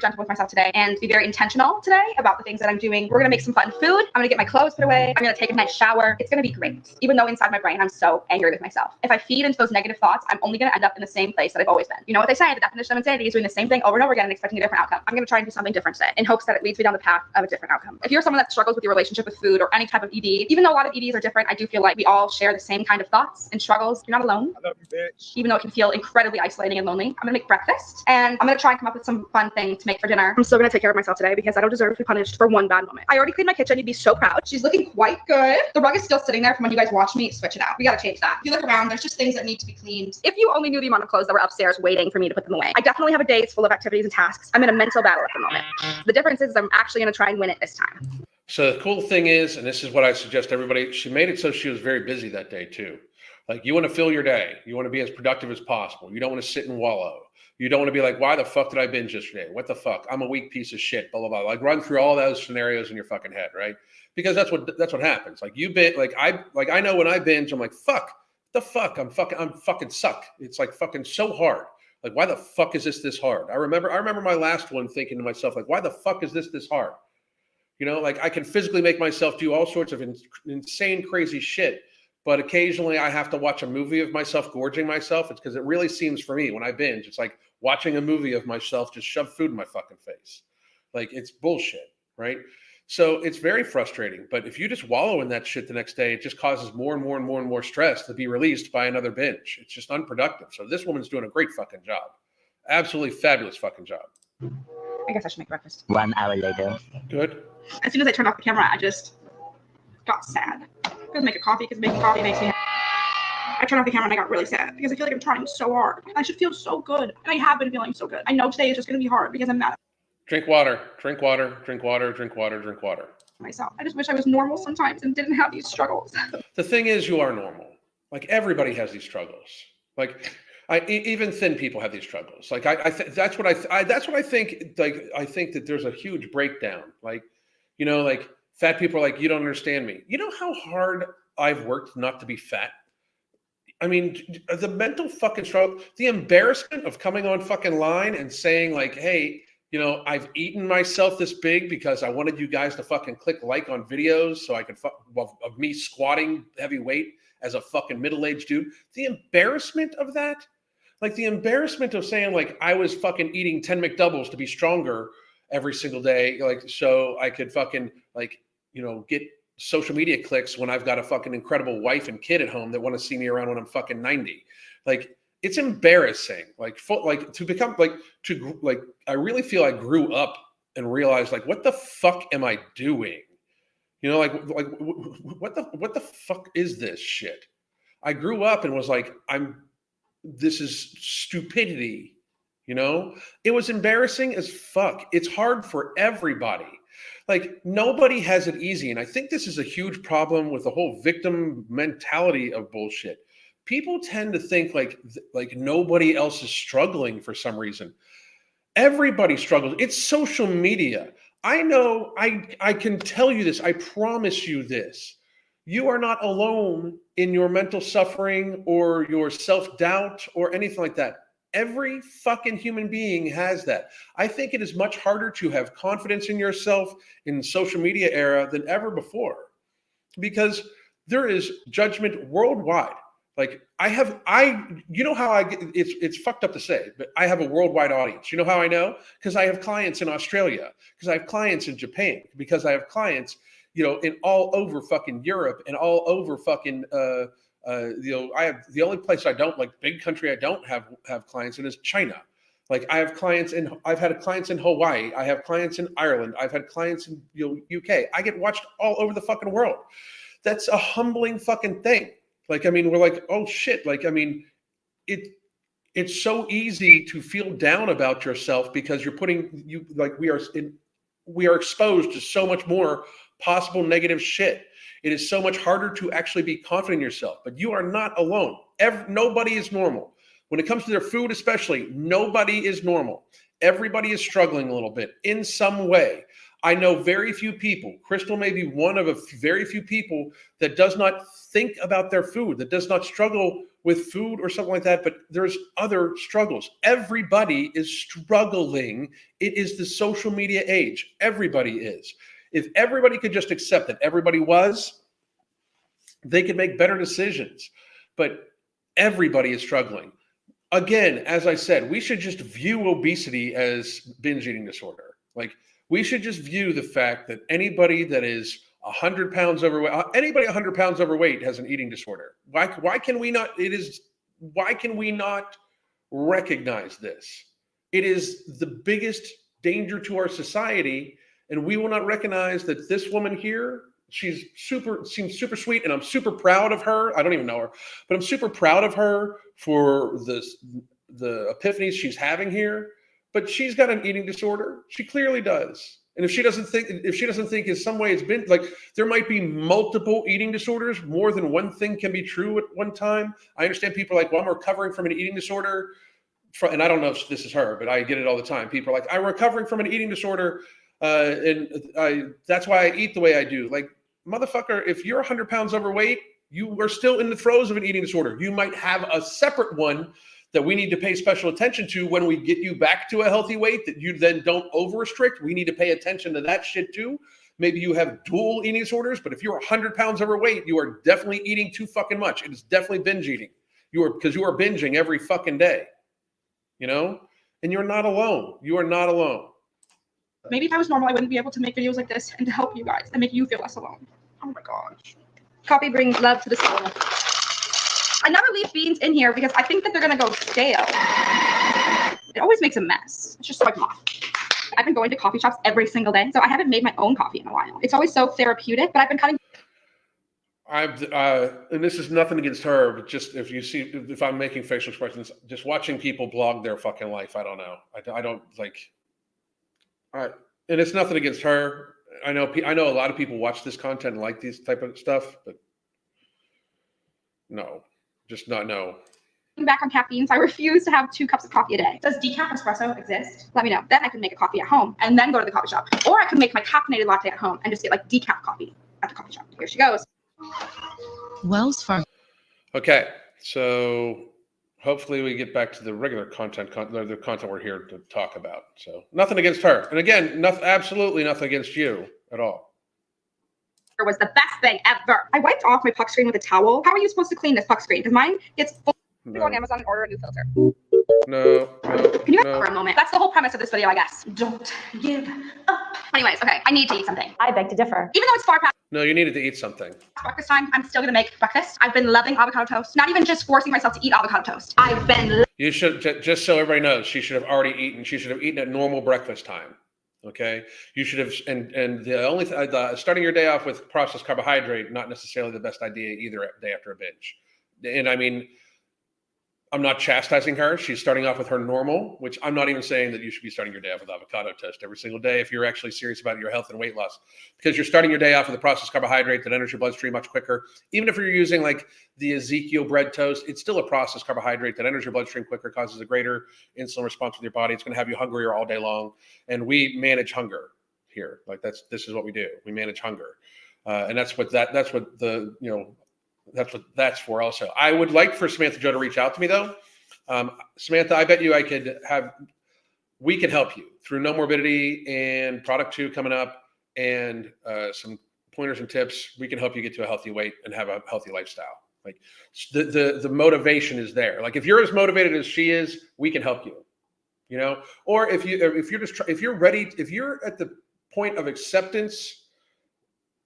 Gentle with myself today and be very intentional today about the things that I'm doing. We're gonna make some fun food. I'm gonna get my clothes put away. I'm gonna take a nice shower. It's gonna be great. Even though inside my brain I'm so angry with myself. If I feed into those negative thoughts, I'm only gonna end up in the same place that I've always been. You know what they say, the definition of insanity is doing the same thing over and over again and expecting a different outcome. I'm gonna try and do something different today in hopes that it leads me down the path of a different outcome. If you're someone that struggles with your relationship with food or any type of ED, even though a lot of EDs are different, I do feel like we all share the same kind of thoughts and struggles. You're not alone. I love you, bitch. Even though it can feel incredibly isolating and lonely, I'm gonna make breakfast and I'm gonna try and come up with some fun things to make for dinner. I'm still gonna take care of myself today because I don't deserve to be punished for one bad moment. I already cleaned my kitchen. You'd be so proud. She's looking quite good. The rug is still sitting there from when you guys watched me switch it out. We gotta change that. If you look around, there's just things that need to be cleaned. If you only knew the amount of clothes that were upstairs waiting for me to put them away. I definitely have a day full of activities and tasks. I'm in a mental battle at the moment. The difference is I'm actually gonna try and win it this time. So the cool thing is, and this is what I suggest everybody, she made it so she was very busy that day too. Like you want to fill your day. You want to be as productive as possible. You don't want to sit and wallow. You don't want to be like, why the fuck did I binge yesterday? What the fuck? I'm a weak piece of shit, blah, blah, blah. Like run through all those scenarios in your fucking head, right? Because that's what happens. Like you binge, I know when I binge, I'm like, fuck, the fuck, I'm fucking suck. It's like fucking so hard. Like, why the fuck is this hard? I remember my last one thinking to myself, like, why the fuck is this hard? You know, like I can physically make myself do all sorts of insane, crazy shit. But occasionally I have to watch a movie of myself gorging myself. It's because it really seems for me when I binge, it's like watching a movie of myself just shove food in my fucking face. Like it's bullshit, right? So it's very frustrating. But if you just wallow in that shit the next day, it just causes more and more and more and more stress to be released by another binge. It's just unproductive. So this woman's doing a great fucking job. Absolutely fabulous fucking job. I guess I should make breakfast. 1 hour later. Good. As soon as I turned off the camera, I just got sad. I was making coffee because making coffee makes me happy. I turned off the camera and I got really sad because I feel like I'm trying so hard. I should feel so good. And I have been feeling so good. I know today is just going to be hard because I'm mad at Drink water, drink water, drink water, drink water, drink water. myself. I just wish I was normal sometimes and didn't have these struggles. The thing is, you are normal. Like everybody has these struggles. Like even thin people have these struggles. Like that's what I think. Like I think that there's a huge breakdown. Like, you know, like fat people are like, you don't understand me. You know how hard I've worked not to be fat? I mean, the mental fucking struggle, the embarrassment of coming on fucking line and saying like, hey, you know, I've eaten myself this big because I wanted you guys to fucking click like on videos so I could of me squatting heavy weight as a fucking middle-aged dude. The embarrassment of that, like the embarrassment of saying like I was fucking eating 10 McDoubles to be stronger every single day, like so I could fucking like, get social media clicks when I've got a fucking incredible wife and kid at home that want to see me around when I'm fucking 90. Like it's embarrassing. Like to become like I really feel I grew up and realized like what the fuck am I doing? What the fuck is this shit? I grew up and was like this is stupidity. It was embarrassing as fuck. It's hard for everybody. Like nobody has it easy. And I think this is a huge problem with the whole victim mentality of bullshit. People tend to think like nobody else is struggling for some reason. Everybody struggles. It's social media. I know, I can tell you this. I promise you this. You are not alone in your mental suffering or your self-doubt or anything like that. Every fucking human being has that. I think it is much harder to have confidence in yourself in the social media era than ever before, because there is judgment worldwide. Like it's fucked up to say, but I have a worldwide audience. You know how I know? Because I have clients in Australia, because I have clients in Japan, because I have clients, in all over fucking Europe and all over fucking, I have the only place I don't like big country I don't have clients in is China. Like I've had clients in Hawaii. I have clients in Ireland. I've had clients in UK. I get watched all over the fucking world. That's a humbling fucking thing. Like, I mean, we're like, oh shit. Like, I mean, it's so easy to feel down about yourself because we are exposed to so much more possible negative shit. It is so much harder to actually be confident in yourself, but you are not alone. Nobody is normal. When it comes to their food, especially, nobody is normal. Everybody is struggling a little bit in some way. I know very few people, Crystal may be one of very few people that does not think about their food, that does not struggle with food or something like that, but there's other struggles. Everybody is struggling. It is the social media age. Everybody is. If everybody could just accept that everybody was, they could make better decisions. But everybody is struggling. Again, as I said, we should just view obesity as binge eating disorder. Like, we should just view the fact that anybody that is 100 pounds overweight, anybody 100 pounds overweight has an eating disorder. Why can we not recognize this? It is the biggest danger to our society, and we will not recognize that this woman here, seems super sweet, and I'm super proud of her. I don't even know her, but I'm super proud of her for the epiphanies she's having here. But she's got an eating disorder. She clearly does. And if she doesn't think in some way it's been like, there might be multiple eating disorders, more than one thing can be true at one time. I understand people are like, well, I'm recovering from an eating disorder. And I don't know if this is her, but I get it all the time. People are like, I'm recovering from an eating disorder. That's why I eat the way I do. Like, motherfucker, if you're 100 pounds overweight, you are still in the throes of an eating disorder. You might have a separate one that we need to pay special attention to when we get you back to a healthy weight, that you then don't over restrict. We need to pay attention to that shit too. Maybe you have dual eating disorders, but if you're 100 pounds overweight, you are definitely eating too fucking much. It is definitely binge eating. Because you are binging every fucking day, and you're not alone. You are not alone. Maybe if I was normal, I wouldn't be able to make videos like this and to help you guys and make you feel less alone. Oh my gosh. Coffee brings love to the soul. I never leave beans in here because I think that they're going to go stale. It always makes a mess. It's just like mom. I've been going to coffee shops every single day, so I haven't made my own coffee in a while. It's always so therapeutic, but I've been cutting. And this is nothing against her, but just if I'm making facial expressions, just watching people blog their fucking life, I don't know. I don't like. And it's nothing against her. I know a lot of people watch this content and like these type of stuff, but no. Just not no. Back on caffeine, so I refuse to have 2 cups of coffee a day. Does decaf espresso exist? Let me know. Then I can make a coffee at home and then go to the coffee shop. Or I can make my caffeinated latte at home and just get like decaf coffee at the coffee shop. Here she goes. Wells Fargo. Okay, so hopefully we get back to the regular content we're here to talk about. So nothing against her. And again, absolutely nothing against you at all. was the best thing ever. I wiped off my puck screen with a towel. How are you supposed to clean this puck screen? Because mine gets full. No. Go on Amazon and order a new filter. No. Can you for a moment? That's the whole premise of this video, I guess. Don't give up. Anyways, okay, I need to eat something. I beg to differ. Even though it's far past No, you needed to eat something. breakfast time, I'm still gonna make breakfast. I've been loving avocado toast. Not even just forcing myself to eat avocado toast. I've been You should, just so everybody knows, she should have already eaten. She should have eaten at normal breakfast time. Okay, you should have, and the only starting your day off with processed carbohydrate, not necessarily the best idea either day after a binge. And I mean, I'm not chastising her. She's starting off with her normal, which I'm not even saying that you should be starting your day off with avocado toast every single day if you're actually serious about your health and weight loss, because you're starting your day off with a processed carbohydrate that enters your bloodstream much quicker. Even if you're using like the Ezekiel bread toast, it's still a processed carbohydrate that enters your bloodstream quicker, causes a greater insulin response with your body. It's going to have you hungrier all day long. And we manage hunger here. Like this is what we do. We manage hunger. And that's what that's for also. I would like for Samantha Joe to reach out to me though. Samantha, I bet you we can help you through No Morbidity and product 2 coming up and some pointers and tips. We can help you get to a healthy weight and have a healthy lifestyle. Like the motivation is there. Like if you're as motivated as she is, we can help you, you know, or if you're ready, if you're at the point of acceptance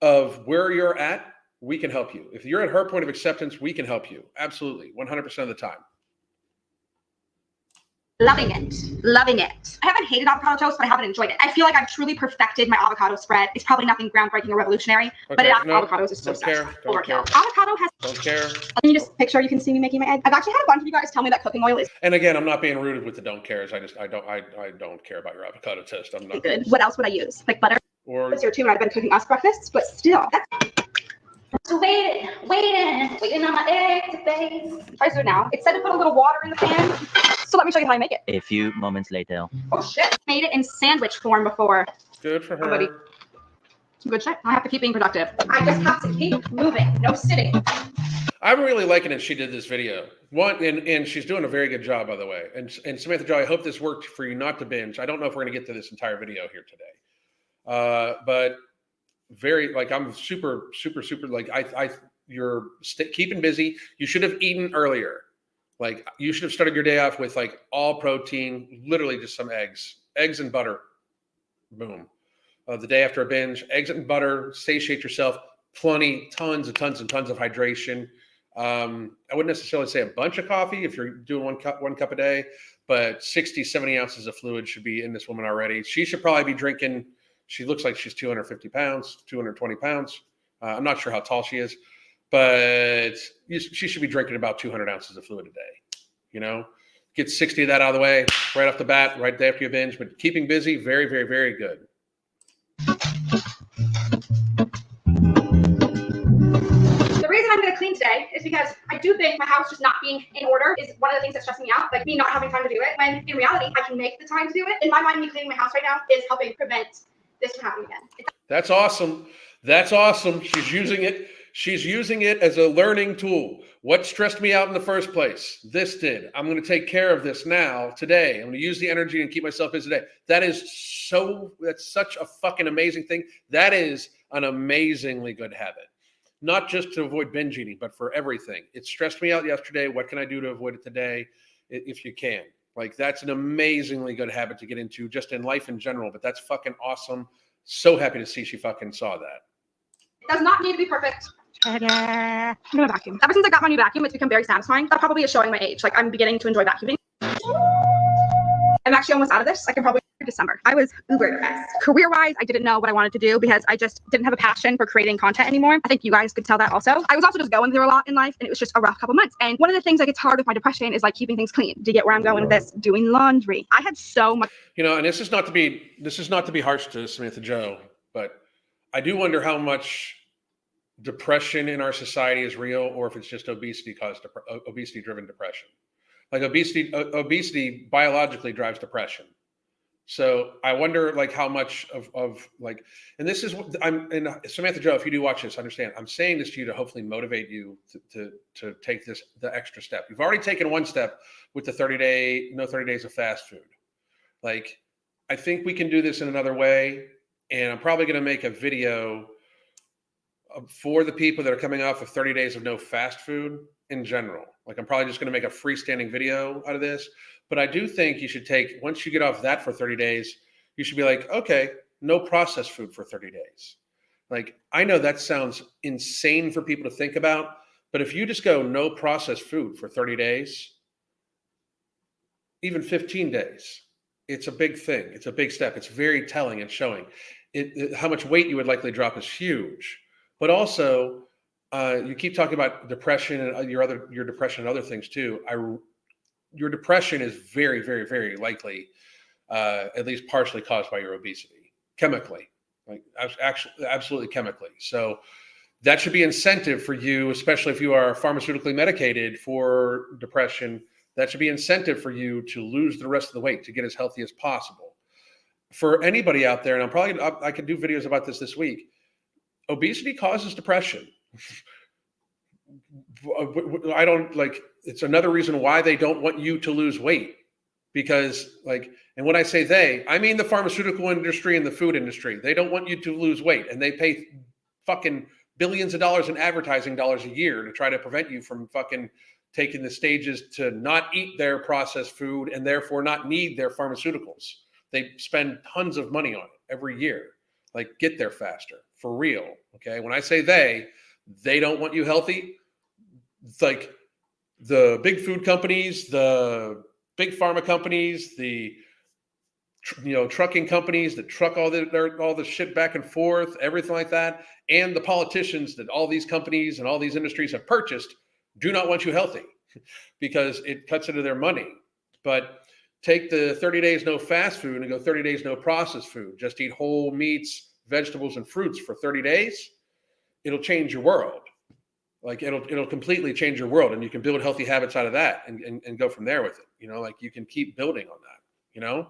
of where you're at, we can help you. If you're at her point of acceptance, we can help you. Absolutely. 100% of the time. loving it. Loving it. I haven't hated avocado toast, but I haven't enjoyed it. I feel like I've truly perfected my avocado spread. It's probably nothing groundbreaking or revolutionary, but avocados is so special. Overkill. Avocado has. Don't care. Can you just picture? You can see me making my egg. I've actually had a bunch of you guys tell me that cooking oil is. And again, I'm not being rude with the don't cares. I don't care about your avocado toast. I'm not good. What else would I use? Like butter. Or this year too, and I've been cooking us breakfast, but still. So waiting on my egg to bake. Try to do it now. It said to put a little water in the pan. So let me show you how I make it. A few moments later. Oh shit. Made it in sandwich form before. good for her. Somebody. Some good shit. I have to keep being productive. I just have to keep moving. No sitting. I'm really liking it. She did this video. And she's doing a very good job, by the way. And Samantha Joy, I hope this worked for you not to binge. I don't know if we're going to get to this entire video here today. But very, like, I'm super, like, you're keeping busy. You should have eaten earlier. Like, you should have started your day off with like all protein, literally just some eggs and butter. Boom. The day after a binge, eggs and butter, satiate yourself, tons of hydration. I wouldn't necessarily say a bunch of coffee if you're doing one cup a day, but 60, 70 ounces of fluid should be in this woman already. She should probably be drinking. She looks like she's 250 pounds, 220 pounds. I'm not sure how tall she is, but she should be drinking about 200 ounces of fluid a day. You know, get 60 of that out of the way right off the bat, right after you binge. But keeping busy, very, very, very good. The reason I'm going to clean today is because I do think my house just not being in order is one of the things that stresses me out, like me not having time to do it, when in reality, I can make the time to do it. In my mind, me cleaning my house right now is helping prevent this from happening again. That's awesome. That's awesome. She's using it. She's using it as a learning tool. What stressed me out in the first place? This did. I'm going to take care of this now, today. I'm going to use the energy and keep myself busy today. That's such a fucking amazing thing. That is an amazingly good habit. Not just to avoid binge eating, but for everything. It stressed me out yesterday. What can I do to avoid it today? If you can. Like, that's an amazingly good habit to get into just in life in general, but that's fucking awesome. So happy to see she fucking saw that. It does not need to be perfect. I'm gonna vacuum. Ever since I got my new vacuum, it's become very satisfying. That probably is showing my age. Like, I'm beginning to enjoy vacuuming. I'm actually almost out of this. I can probably December. I was uber depressed. Career-wise, I didn't know what I wanted to do because I just didn't have a passion for creating content anymore. I think you guys could tell that also. I was also just going through a lot in life, and it was just a rough couple months. And one of the things that gets hard with my depression is like keeping things clean. Do you get where I'm going with this? Doing laundry. I had so much. You know, and this is not to be harsh to Samantha Joe, but I do wonder how much depression in our society is real, or if it's just obesity-driven depression. Like obesity biologically drives depression. So I wonder, like, how much of like, and this is what and Samantha Joe, if you do watch this, understand, I'm saying this to you to hopefully motivate you to take the extra step. You've already taken one step with the 30 days of fast food. Like, I think we can do this in another way. And I'm probably going to make a video for the people that are coming off of 30 days of no fast food in general. Like, I'm probably just going to make a freestanding video out of this, but I do think you should take, once you get off that for 30 days, you should be like, okay, no processed food for 30 days. Like, I know that sounds insane for people to think about, but if you just go no processed food for 30 days, even 15 days, it's a big thing. It's a big step. It's very telling and showing how much weight you would likely drop is huge. But also, you keep talking about depression and your depression and other things too. Your depression is very, very, very likely, at least partially caused by your obesity, chemically, like actually, absolutely chemically. So that should be incentive for you, especially if you are pharmaceutically medicated for depression. That should be incentive for you to lose the rest of the weight, to get as healthy as possible. For anybody out there, and I could do videos about this week. Obesity causes depression. I don't like, it's another reason why they don't want you to lose weight, because like, and when I say they, I mean the pharmaceutical industry and the food industry. They don't want you to lose weight, and they pay fucking billions of dollars in advertising dollars a year to try to prevent you from fucking taking the stages to not eat their processed food and therefore not need their pharmaceuticals. They spend tons of money on it every year. Like, get there faster, for real. Okay. When I say they don't want you healthy. It's like the big food companies, the big pharma companies, the trucking companies that truck all the shit back and forth, everything like that, and the politicians that all these companies and all these industries have purchased do not want you healthy because it cuts into their money. But take the 30 days no fast food and go 30 days no processed food. Just eat whole meats, vegetables, and fruits for 30 days. It'll change your world. Like, it'll completely change your world, and you can build healthy habits out of that and go from there with it. Like, you can keep building on that,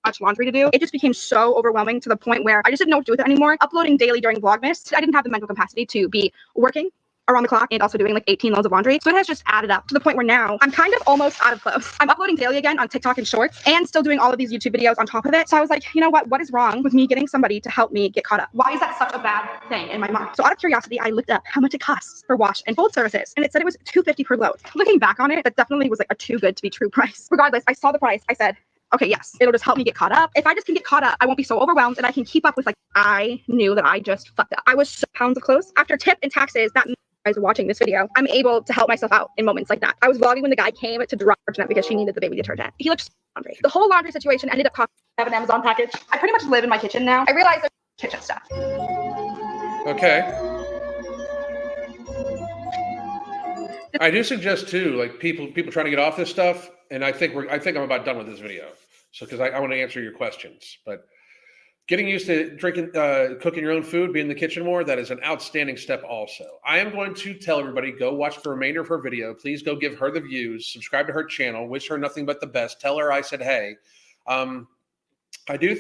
Much laundry to do. It just became so overwhelming to the point where I just didn't know what to do with it anymore. Uploading daily during Vlogmas, I didn't have the mental capacity to be working around the clock and also doing like 18 loads of laundry. So it has just added up to the point where now I'm kind of almost out of clothes. I'm uploading daily again on TikTok and Shorts and still doing all of these YouTube videos on top of it. So I was like, you know what is wrong with me getting somebody to help me get caught up? Why is that such a bad thing in my mind? So out of curiosity, I looked up how much it costs for wash and fold services, and it said it was $250 per load. Looking back on it, that definitely was like a too good to be true price. Regardless, I saw the price. I said, okay, yes, it'll just help me get caught up. If I just can get caught up, I won't be so overwhelmed and I can keep up with, like, I knew that I just fucked up. I was so pounds of clothes. After tip and taxes, that means you guys are watching this video, I'm able to help myself out in moments like that. I was vlogging when the guy came to drop detergent because she needed the baby detergent. He looked so hungry. The whole laundry situation ended up costing me an Amazon package. I pretty much live in my kitchen now. I realize there's kitchen stuff. Okay. I do suggest too, like, people trying to get off this stuff, and I think I'm about done with this video. So, because I want to answer your questions, but getting used to drinking, cooking your own food, being in the kitchen more, that is an outstanding step also. I am going to tell everybody, go watch the remainder of her video. Please go give her the views, subscribe to her channel, wish her nothing but the best. Tell her I said, hey. I do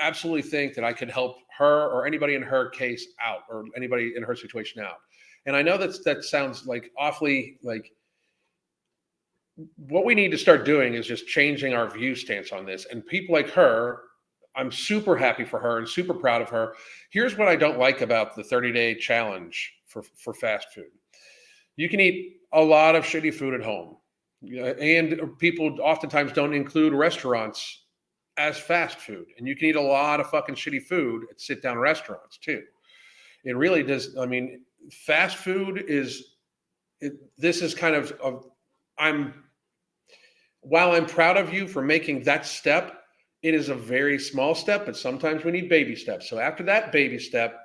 absolutely think that I could help her or anybody in her case out, or anybody in her situation out. And I know that sounds like awfully, like, what we need to start doing is just changing our view stance on this. And people like her, I'm super happy for her and super proud of her. Here's what I don't like about the 30-day challenge for fast food. You can eat a lot of shitty food at home. And people oftentimes don't include restaurants as fast food. And you can eat a lot of fucking shitty food at sit-down restaurants too. It really does. I mean, fast food this is kind of while I'm proud of you for making that step, it is a very small step, but sometimes we need baby steps. So after that baby step,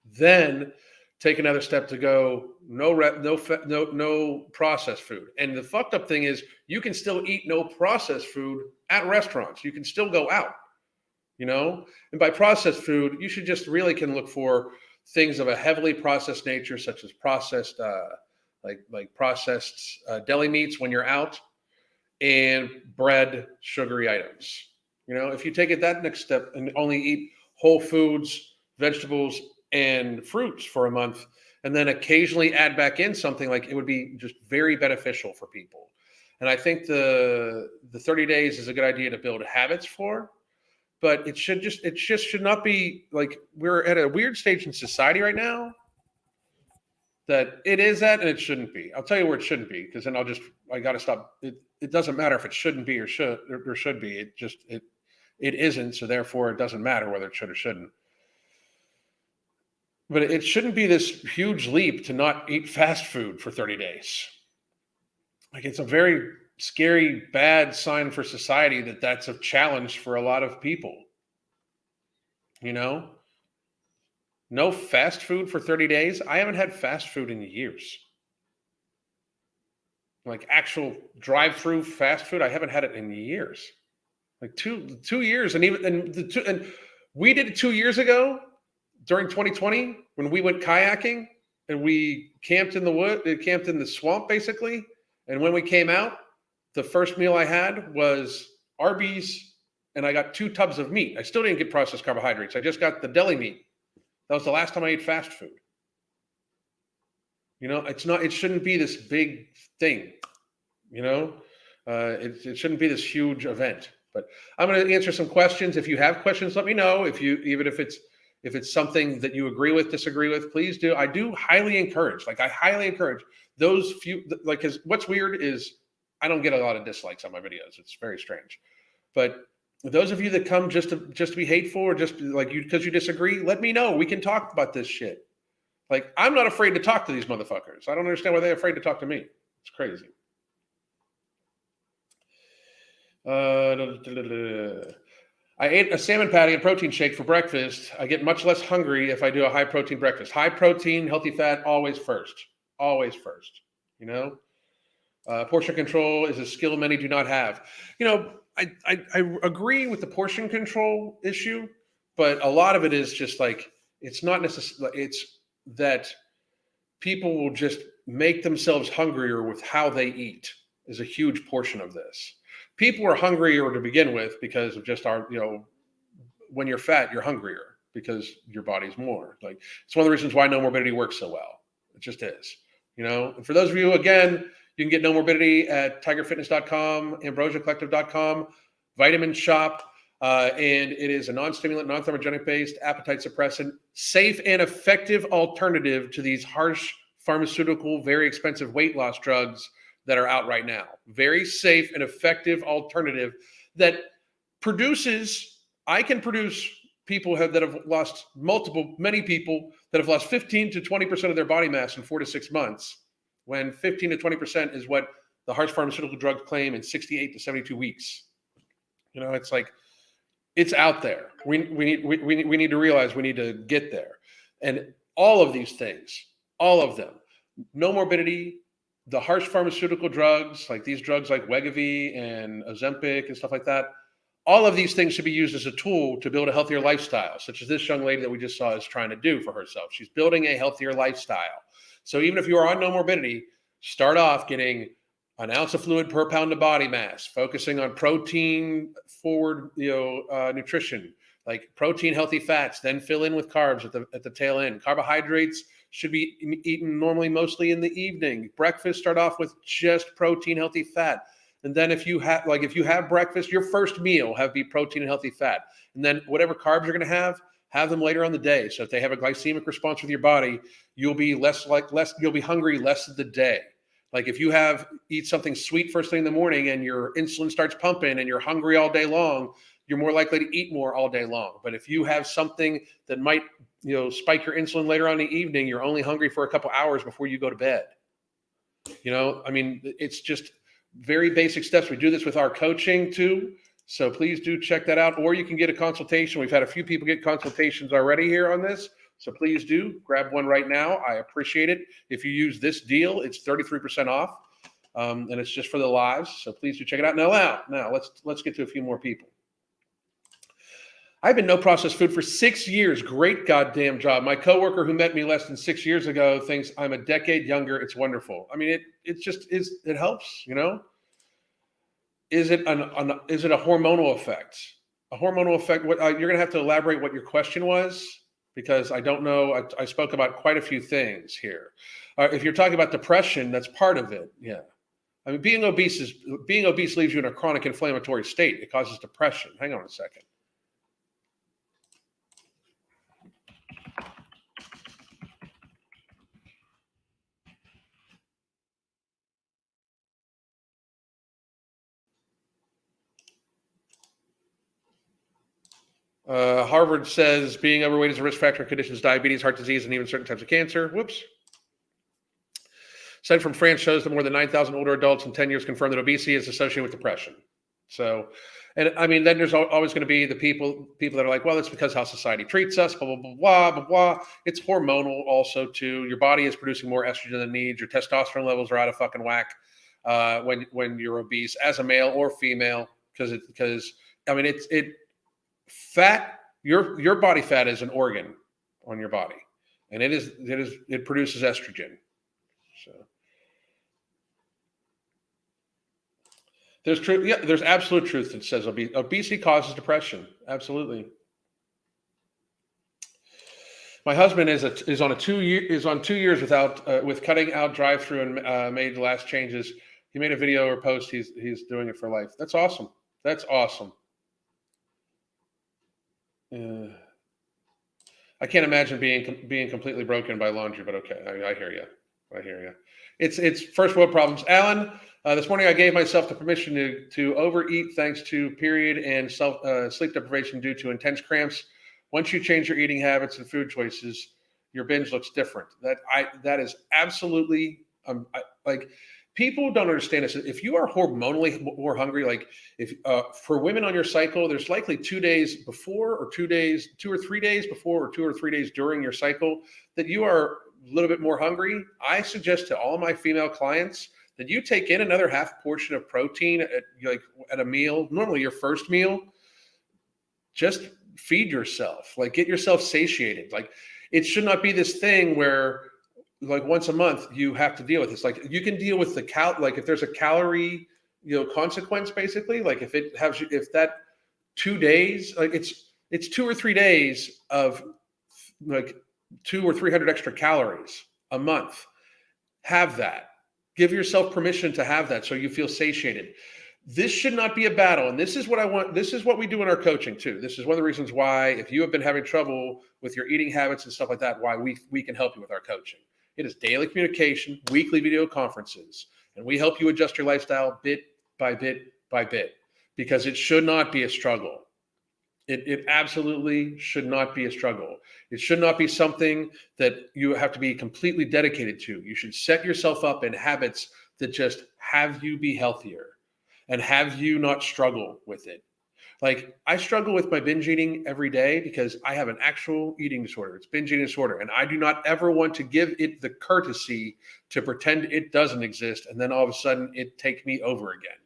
then take another step to go no processed food. And the fucked up thing is, you can still eat no processed food at restaurants. You can still go out, And by processed food, you should just really can look for things of a heavily processed nature, such as processed, like processed deli meats when you're out, and bread, sugary items. If you take it that next step and only eat whole foods, vegetables, and fruits for a month, and then occasionally add back in something, like, it would be just very beneficial for people. And I think the 30 days is a good idea to build habits for, but it just should not be like we're at a weird stage in society right now that it is at and it shouldn't be. I'll tell you where it shouldn't be, because then I got to stop. It doesn't matter if it shouldn't be or should be. It isn't. So therefore it doesn't matter whether it should or shouldn't. But it shouldn't be this huge leap to not eat fast food for 30 days. Like, it's a very scary, bad sign for society that that's a challenge for a lot of people. You know, no fast food for 30 days. I haven't had fast food in years. Like actual drive-through fast food, I haven't had it in years. Like two years, and we did it 2 years ago during 2020 when we went kayaking and we camped in the swamp basically. And when we came out, the first meal I had was Arby's, and I got 2 tubs of meat. I still didn't get processed carbohydrates. I just got the deli meat. That was the last time I ate fast food. You know, it shouldn't be this big thing, you know, it shouldn't be this huge event. But I'm going to answer some questions. If you have questions, let me know. Even if it's something that you agree with, disagree with, please do. I highly encourage those few, like, because what's weird is I don't get a lot of dislikes on my videos. It's very strange. But those of you that come just to be hateful or just like you because you disagree, let me know. We can talk about this shit. Like, I'm not afraid to talk to these motherfuckers. I don't understand why they're afraid to talk to me. It's crazy. I ate a salmon patty and protein shake for breakfast. I get much less hungry if I do a high protein breakfast. High protein, healthy fat, always first. Always first. You know, portion control is a skill many do not have. You know, I agree with the portion control issue, but a lot of it is just like, it's not necessarily, it's that people will just make themselves hungrier with how they eat is a huge portion of this. People are hungrier to begin with because of just our, you know, when you're fat, you're hungrier because your body's more. Like, it's one of the reasons why No Morbidity works so well. It just is, you know. And for those of you, again, you can get No Morbidity at tigerfitness.com, ambrosiacollective.com, Vitamin Shop, and it is a non-stimulant, non-thermogenic-based, appetite suppressant, safe and effective alternative to these harsh pharmaceutical, very expensive weight loss drugs that are out right now. Very safe and effective alternative that produces, I can produce many people that have lost 15 to 20% of their body mass in 4 to 6 months, when 15 to 20% is what the harsh pharmaceutical drugs claim in 68 to 72 weeks. You know, it's like, it's out there. We need to realize we need to get there. And all of these things, all of them, No Morbidity, the harsh pharmaceutical drugs, like these drugs like Wegovy and Ozempic and stuff like that, all of these things should be used as a tool to build a healthier lifestyle, such as this young lady that we just saw is trying to do for herself. She's building a healthier lifestyle. So even if you are on No Morbidity, start off getting an ounce of fluid per pound of body mass, focusing on protein forward, nutrition, like protein, healthy fats, then fill in with carbs at the tail end. Carbohydrates should be eaten normally mostly in the evening. Breakfast, start off with just protein, healthy fat. And then if you have breakfast, your first meal be protein and healthy fat. And then whatever carbs you're going to have them later on the day. So if they have a glycemic response with your body, you'll be you'll be hungry less of the day. Like if you eat something sweet first thing in the morning and your insulin starts pumping and you're hungry all day long, you're more likely to eat more all day long. But if you have something that might, spike your insulin later on in the evening, you're only hungry for a couple hours before you go to bed. I mean, it's just very basic steps. We do this with our coaching too. So please do check that out, or you can get a consultation. We've had a few people get consultations already here on this. So please do grab one right now. I appreciate it. If you use this deal, it's 33% off. And it's just for the lives. So please do check it out. Now let's get to a few more people. I've been no processed food for 6 years. Great goddamn job. My coworker who met me less than 6 years ago thinks I'm a decade younger. It's wonderful. I mean, it just is. It helps, Is it a hormonal effect? A hormonal effect? What you're going to have to elaborate what your question was, because I don't know. I spoke about quite a few things here. If you're talking about depression, that's part of it. Yeah. I mean, being obese leaves you in a chronic inflammatory state. It causes depression. Hang on a second. Harvard says being overweight is a risk factor in conditions diabetes, heart disease, and even certain types of cancer. Whoops. Study from France shows that more than 9,000 older adults in 10 years confirmed that obesity is associated with depression. So, and I mean, then there's always going to be the people that are like, well, it's because how society treats us, blah, blah, blah, blah, blah, blah. It's hormonal also too. Your body is producing more estrogen than it needs. Your testosterone levels are out of fucking whack when you're obese as a male or female, because I mean, fat, your body fat is an organ on your body, and it produces estrogen. So there's truth. Yeah, there's absolute truth that says obesity causes depression. Absolutely. My husband is on 2 years with cutting out drive-through and made the last changes. He made a video or post. He's doing it for life. That's awesome. That's awesome. I can't imagine being completely broken by laundry, but okay, I hear you. I hear you. It's first world problems. Alan, this morning I gave myself the permission to overeat thanks to period and sleep deprivation due to intense cramps. Once you change your eating habits and food choices, your binge looks different. That is absolutely like, people don't understand this. If you are hormonally more hungry, like if for women on your cycle, there's likely 2 days before, or 2 or 3 days before, or 2 or 3 days during your cycle that you are a little bit more hungry. I suggest to all of my female clients that you take in another half portion of protein at a meal, normally your first meal. Just feed yourself, like get yourself satiated. Like, it should not be this thing where like once a month you have to deal with this. Like, you can deal with like if there's a calorie, consequence, basically, like if that 2 days, like it's 2 or 3 days of like 200 or 300 extra calories a month. Have that. Give yourself permission to have that so you feel satiated. This should not be a battle. And this is what I want. This is what we do in our coaching too. This is one of the reasons why, if you have been having trouble with your eating habits and stuff like that, why we can help you with our coaching. It is daily communication, weekly video conferences, and we help you adjust your lifestyle bit by bit by bit, because it should not be a struggle. It absolutely should not be a struggle. It should not be something that you have to be completely dedicated to. You should set yourself up in habits that just have you be healthier and have you not struggle with it. Like, I struggle with my binge eating every day because I have an actual eating disorder. It's binge eating disorder. And I do not ever want to give it the courtesy to pretend it doesn't exist, and then all of a sudden it take me over again.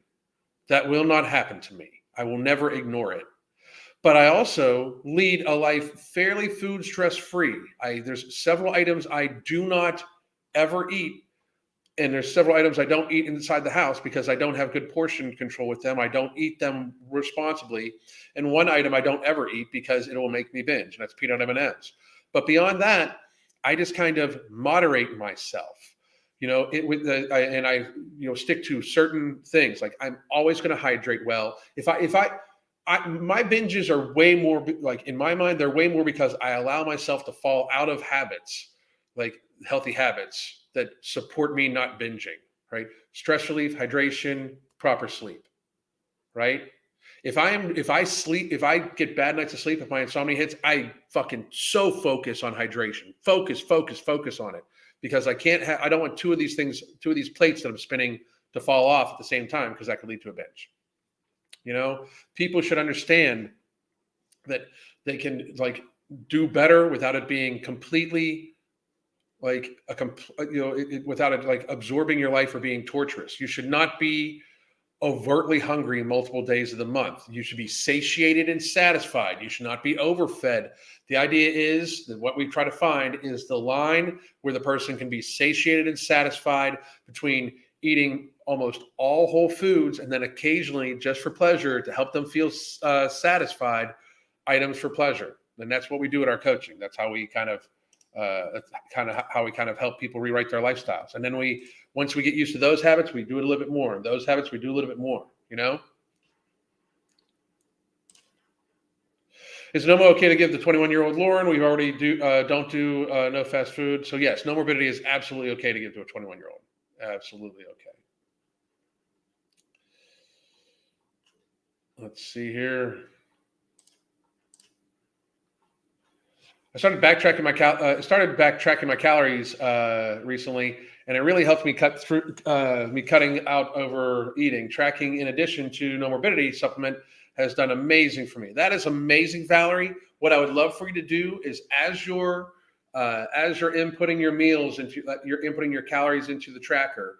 That will not happen to me. I will never ignore it. But I also lead a life fairly food stress-free. There's several items I do not ever eat. And there's several items I don't eat inside the house because I don't have good portion control with them. I don't eat them responsibly. And one item I don't ever eat because it will make me binge, and that's peanut M&Ms. But beyond that, I just kind of moderate myself. I stick to certain things. Like, I'm always going to hydrate well. My binges are way more, like, in my mind, they're way more because I allow myself to fall out of habits, like healthy habits that support me not binging, right? Stress relief, hydration, proper sleep, right? If I get bad nights of sleep, if my insomnia hits, I fucking so focus on hydration. Focus on it, because I don't want two of these plates that I'm spinning to fall off at the same time, because that could lead to a binge. People should understand that they can, like, do better without it being completely without it like absorbing your life or being torturous. You should not be overtly hungry multiple days of the month. You should be satiated and satisfied. You should not be overfed. The idea is that what we try to find is the line where the person can be satiated and satisfied between eating almost all whole foods, and then occasionally, just for pleasure, to help them feel satisfied, items for pleasure. And that's what we do at our coaching. That's how we kind of That's kind of how we kind of help people rewrite their lifestyles. And then once we get used to those habits, we do it a little bit more. Those habits, we do a little bit more, you know? Is no more okay to give the 21-year-old Lauren? We already don't do no fast food. So yes, no morbidity is absolutely okay to give to a 21-year-old. Absolutely okay. Let's see here. I started backtracking my calories recently, and it really helped me cut through cutting out overeating. Tracking, in addition to no morbidity supplement, has done amazing for me. That is amazing, Valerie. What I would love for you to do is, as you're inputting your meals into, you're inputting your calories into the tracker,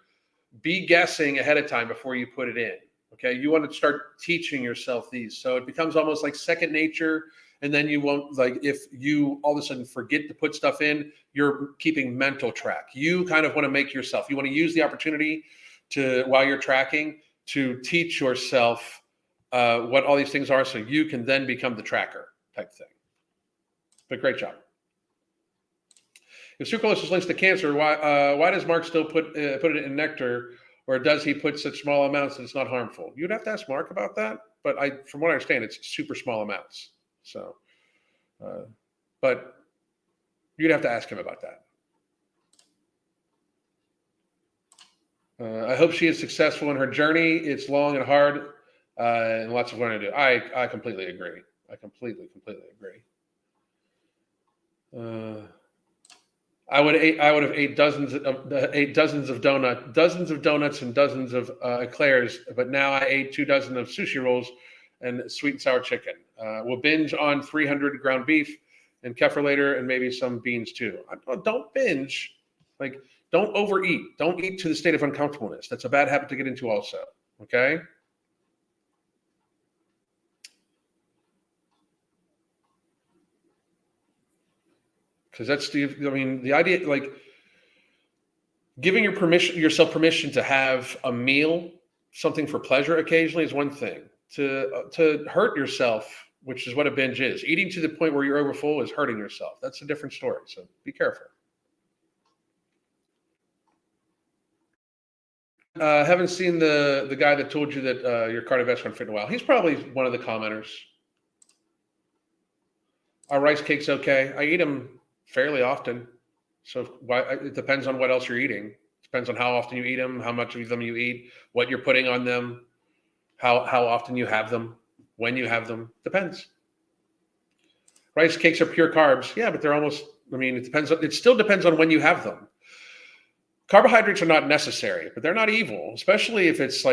be guessing ahead of time before you put it in. Okay, you want to start teaching yourself these, so it becomes almost like second nature. And then you won't, like, if you all of a sudden forget to put stuff in, you're keeping mental track. You kind of want to make yourself, you want to use the opportunity to, while you're tracking, to teach yourself what all these things are, so you can then become the tracker type thing. But great job. If sucralose links to cancer, why does Mark still put it in nectar, or does he put such small amounts that it's not harmful? You'd have to ask Mark about that, but from what I understand, it's super small amounts. So, but you'd have to ask him about that. I hope she is successful in her journey. It's long and hard, and lots of learning to do. I completely agree. I completely agree. I would have ate dozens of donuts and dozens of eclairs, but now I ate 2 dozen of sushi rolls and sweet and sour chicken. We'll binge on 300 ground beef and kefir later, and maybe some beans too. Don't binge, like, don't overeat. Don't eat to the state of uncomfortableness. That's a bad habit to get into also, okay? Because that's the idea, like, giving yourself permission to have a meal, something for pleasure occasionally, is one thing. To hurt yourself, which is what a binge is. Eating to the point where you're overfull is hurting yourself. That's a different story. So be careful. Haven't seen the guy that told you that your cardiovascular fit in a while. He's probably one of the commenters. Are rice cakes okay? I eat them fairly often. So it depends on what else you're eating. It depends on how often you eat them, how much of them you eat, what you're putting on them, how often you have them, when you have them. Depends. Rice cakes are pure carbs. Yeah, but they're almost, it depends. It still depends on when you have them. Carbohydrates are not necessary, but they're not evil, especially if it's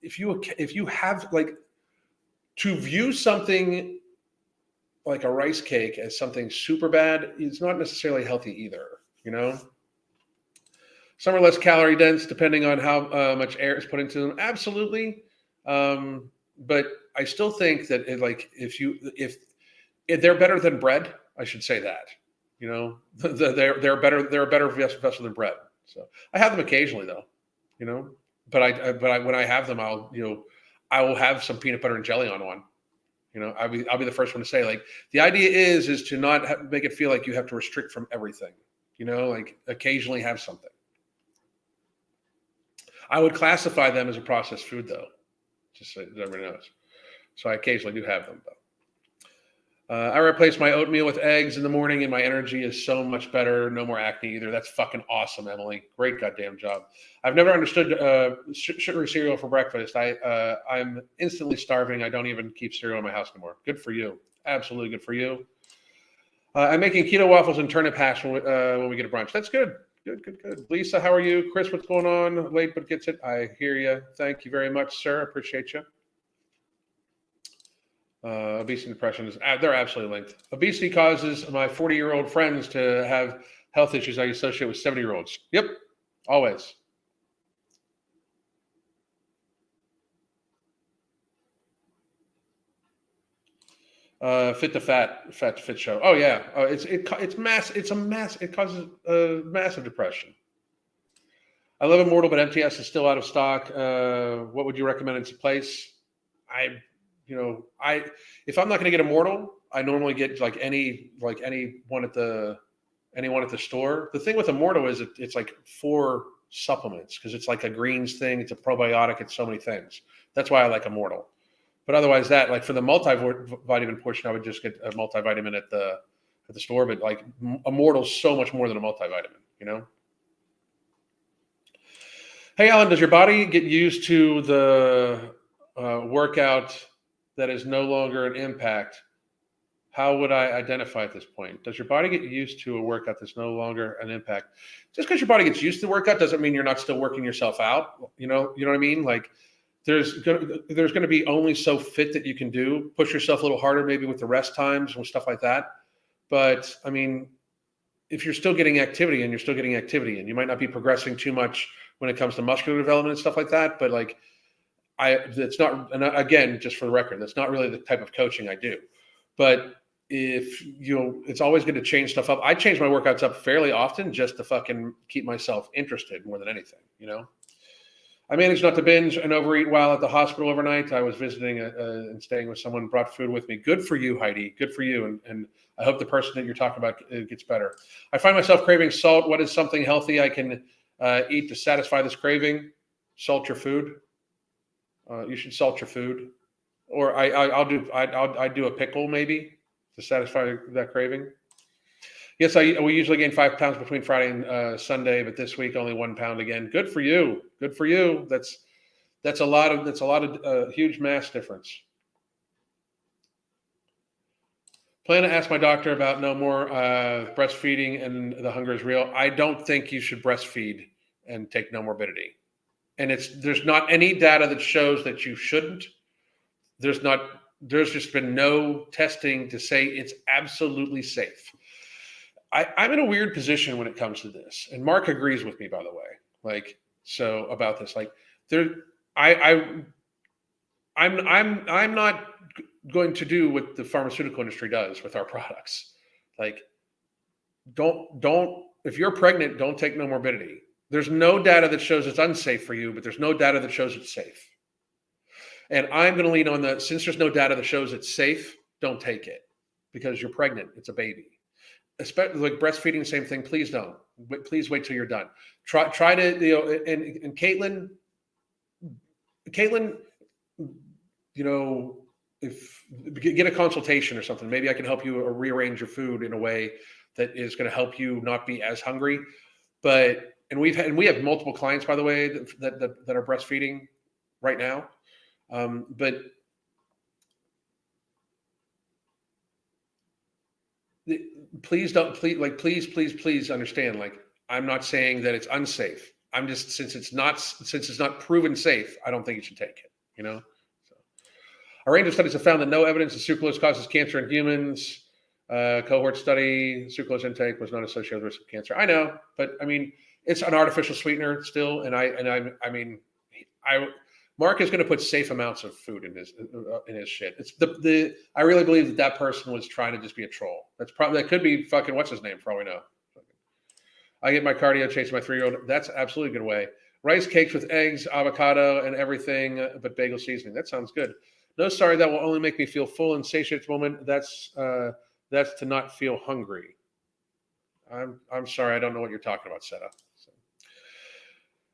if you have, like, to view something like a rice cake as something super bad, it's not necessarily healthy either, you know? Some are less calorie dense depending on how much air is put into them. Absolutely. But I still think that if they're better than bread, I should say that, you know, they're a better vessel than bread. So I have them occasionally though, you know, but when I have them, I will have some peanut butter and jelly on one. You know, I'll be the first one to say, like, the idea is to not make it feel like you have to restrict from everything, you know, like occasionally have something. I would classify them as a processed food though, just so everybody knows. So I occasionally do have them though. I replace my oatmeal with eggs in the morning and my energy is so much better. No more acne either. That's fucking awesome, Emily. Great goddamn job. I've never understood sugary cereal for breakfast. I'm instantly starving. I don't even keep cereal in my house anymore. Good for you. Absolutely good for you. I'm making keto waffles and turnip hash when we get a brunch. That's good. Good. Lisa, how are you? Chris, what's going on? Late but gets it. I hear you. Thank you very much, sir. I appreciate you. Obesity and depression they're absolutely linked. Obesity causes my 40-year-old friends to have health issues I associate with 70-year-olds. Yep, always. Fit to fit show. Oh yeah, it's mass. It's a mass. It causes massive depression. I love Immortal, but MTS is still out of stock. What would you recommend in its place? If I'm not going to get Immortal, I normally get like anyone at the store. The thing with Immortal is it's like 4 supplements because it's like a greens thing, it's a probiotic, it's so many things. That's why I like Immortal. But otherwise, that like for the multivitamin portion, I would just get a multivitamin at the store. But like Immortal's so much more than a multivitamin, you know. Hey, Alan, does your body get used to the workout that is no longer an impact? How would I identify at this point? Does your body get used to a workout that's no longer an impact? Just because your body gets used to the workout doesn't mean you're not still working yourself out. You know what I mean? Like there's going to be only so fit that you can do. Push yourself a little harder, maybe with the rest times and stuff like that. But I mean, if you're still getting activity and you might not be progressing too much when it comes to muscular development and stuff like that. But like that's not, and again, just for the record, that's not really the type of coaching I do. But if it's always going to change stuff up. I change my workouts up fairly often just to fucking keep myself interested more than anything, you know. I managed not to binge and overeat while at the hospital overnight. I was visiting and staying with someone, brought food with me. Good for you, Heidi. Good for you. And I hope the person that you're talking about gets better. I find myself craving salt. What is something healthy I can eat to satisfy this craving? Salt your food. You should salt your food. Or I'll do a pickle maybe to satisfy that craving. Yes, we usually gain 5 pounds between Friday and Sunday, but this week only 1 pound again. Good for you. Good for you. That's a lot of huge mass difference. Plan to ask my doctor about no more breastfeeding and the hunger is real. I don't think you should breastfeed and take no morbidity. And there's not any data that shows that you shouldn't. There's just been no testing to say it's absolutely safe. I'm in a weird position when it comes to this, and Mark agrees with me, by the way. Like, so about this, like, I'm not going to do what the pharmaceutical industry does with our products. Like, don't if you're pregnant, don't take no morbidity. There's no data that shows it's unsafe for you, but there's no data that shows it's safe. And I'm going to lean on since there's no data that shows it's safe, don't take it because you're pregnant. It's a baby. Especially like breastfeeding, same thing. Please don't. Please wait till you're done. Try to, and Caitlin, if get a consultation or something, maybe I can help you rearrange your food in a way that is going to help you not be as hungry. But, and we have multiple clients, by the way, that are breastfeeding right now. But please understand, like, I'm not saying that it's unsafe. I'm just, since it's not proven safe, I don't think you should take it, you know? So, a range of studies have found that no evidence that sucralose causes cancer in humans. Cohort study, sucralose intake was not associated with risk of cancer. I know, but I mean, it's an artificial sweetener still. And Mark is going to put safe amounts of food in his shit. It's I really believe that person was trying to just be a troll. That could be fucking what's his name for all we know. I get my cardio chasing my 3-year-old. That's absolutely a good way. Rice cakes with eggs, avocado, and everything, but bagel seasoning. That sounds good. No, sorry, that will only make me feel full and satiated at the moment. That's to not feel hungry. I'm sorry, I don't know what you're talking about, Seta. So.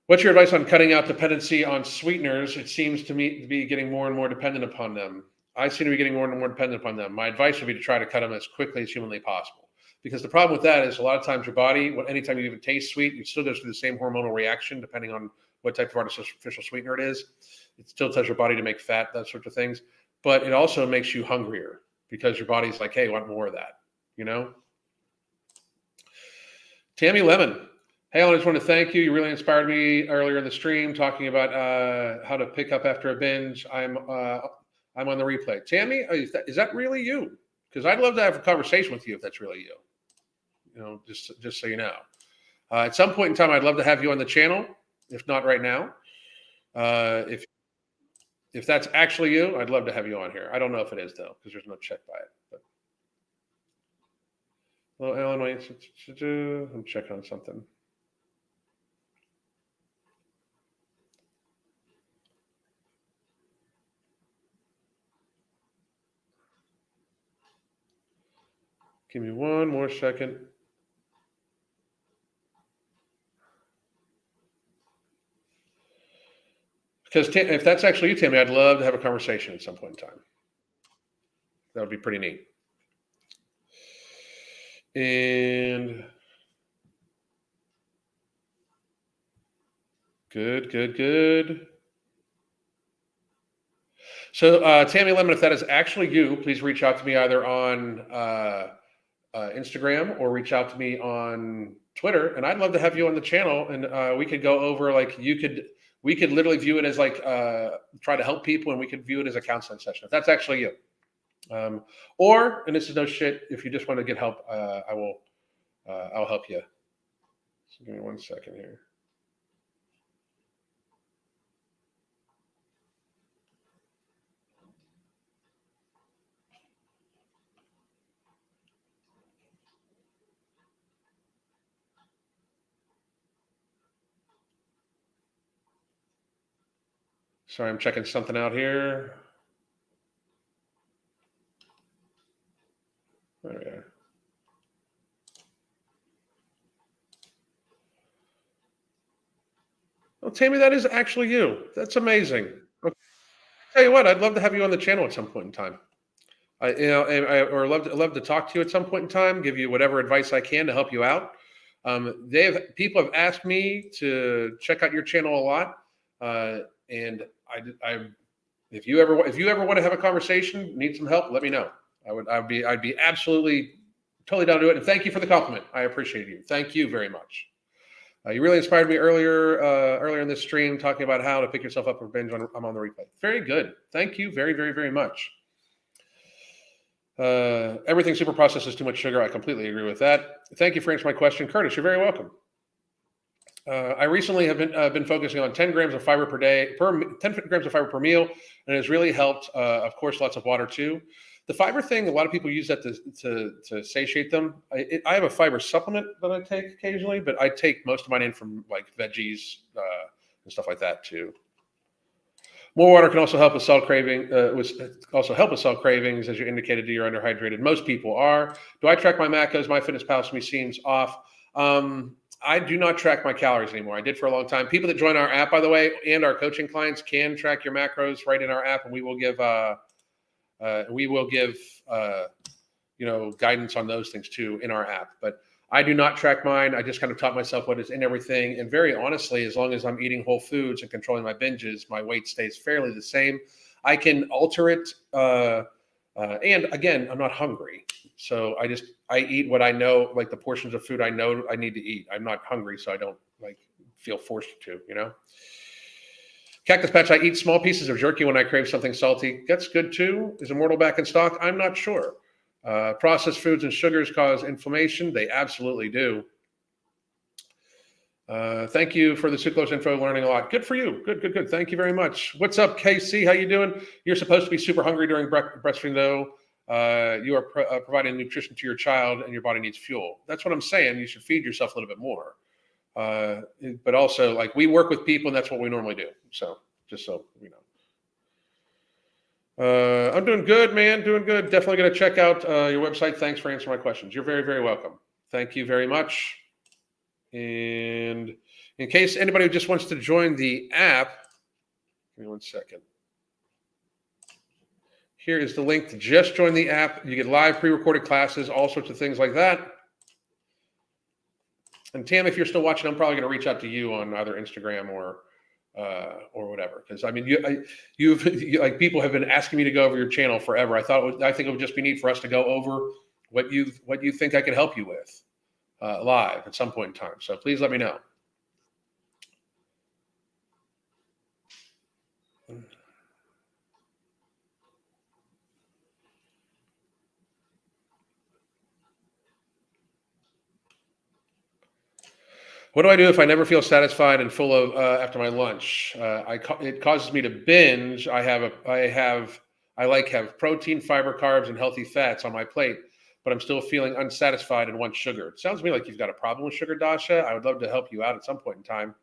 What's your advice on cutting out dependency on sweeteners? It seems to me to be getting more and more dependent upon them. I seem to be getting more and more dependent upon them. My advice would be to try to cut them as quickly as humanly possible. Because the problem with that is a lot of times your body, anytime you even taste sweet, it still goes through the same hormonal reaction depending on what type of artificial sweetener it is. It still tells your body to make fat, that sort of things. But it also makes you hungrier because your body's like, hey, I want more of that, you know? Tammy Lemon. Hey, I just want to thank you. You really inspired me earlier in the stream talking about how to pick up after a binge. I'm on the replay. Tammy, is that really you? Because I'd love to have a conversation with you if that's really you. You know, just so you know. At some point in time, I'd love to have you on the channel, if not right now. If that's actually you, I'd love to have you on here. I don't know if it is, though, because there's no check by it. But. Well, Alan, wait. I'm checking on something. Give me one more second. Because if that's actually you, Tammy, I'd love to have a conversation at some point in time. That would be pretty neat. And good. So, Tammy Lemon, if that is actually you, please reach out to me either on Instagram or reach out to me on Twitter, and I'd love to have you on the channel, and we could go over we could literally view it as try to help people, and we could view it as a counseling session if that's actually you. Or, and this is no shit, if you just want to get help, I'll help you. So give me 1 second here. Sorry, I'm checking something out here. There we are. Well, Tammy, that is actually you. That's amazing. Okay. Tell you what, I'd love to have you on the channel at some point in time. Or love to talk to you at some point in time. Give you whatever advice I can to help you out. People have asked me to check out your channel a lot, and if you ever want to have a conversation, need some help, let me know. I'd be absolutely totally down to do it. And thank you for the compliment. I appreciate you. Thank you very much. You really inspired me earlier in this stream talking about how to pick yourself up for binge. I'm on the replay. Very good. Thank you very, very, very much. Everything super processed is too much sugar. I completely agree with that. Thank you for answering my question. Curtis, you're very welcome. I recently have been focusing on 10 grams of fiber per day, 10 grams of fiber per meal, and it has really helped. Of course, lots of water too. The fiber thing, a lot of people use that to satiate them. I have a fiber supplement that I take occasionally, but I take most of mine in from like veggies and stuff like that too. More water can also help with cell cravings, as you indicated that you're underhydrated. Most people are. Do I track my macros? MyFitnessPal to me seems off. I do not track my calories anymore. I did for a long time. People that join our app, by the way, and our coaching clients can track your macros right in our app, and we will give guidance on those things too in our app. But I do not track mine. I just kind of taught myself what is in everything. And very honestly, as long as I'm eating whole foods and controlling my binges, my weight stays fairly the same. I can alter it. And again, I'm not hungry. So I eat what I know, like the portions of food I know I need to eat. I'm not hungry, so I don't feel forced to, Cactus Patch, I eat small pieces of jerky when I crave something salty. That's good too. Is Immortal back in stock? I'm not sure. Processed foods and sugars cause inflammation. They absolutely do. Thank you for the sucrose info. Learning a lot. Good for you. Good. Thank you very much. What's up, KC? How you doing? You're supposed to be super hungry during breastfeeding, though. You are providing nutrition to your child, and your body needs fuel. That's what I'm saying. You should feed yourself a little bit more. But also, we work with people, and that's what we normally do. So, just so you know. I'm doing good, man. Doing good. Definitely going to check out your website. Thanks for answering my questions. You're very, very welcome. Thank you very much. And in case anybody just wants to join the app, give me 1 second. Here is the link to just join the app. You get live pre-recorded classes, all sorts of things like that. And Tam, if you're still watching, I'm probably going to reach out to you on either Instagram or whatever. Because I mean, people have been asking me to go over your channel forever. I think it would just be neat for us to go over what you think I could help you with live at some point in time. So please let me know. What do I do if I never feel satisfied and full of after my lunch? It causes me to binge. I have protein, fiber, carbs, and healthy fats on my plate, but I'm still feeling unsatisfied and want sugar. It sounds to me like you've got a problem with sugar, Dasha. I would love to help you out at some point in time.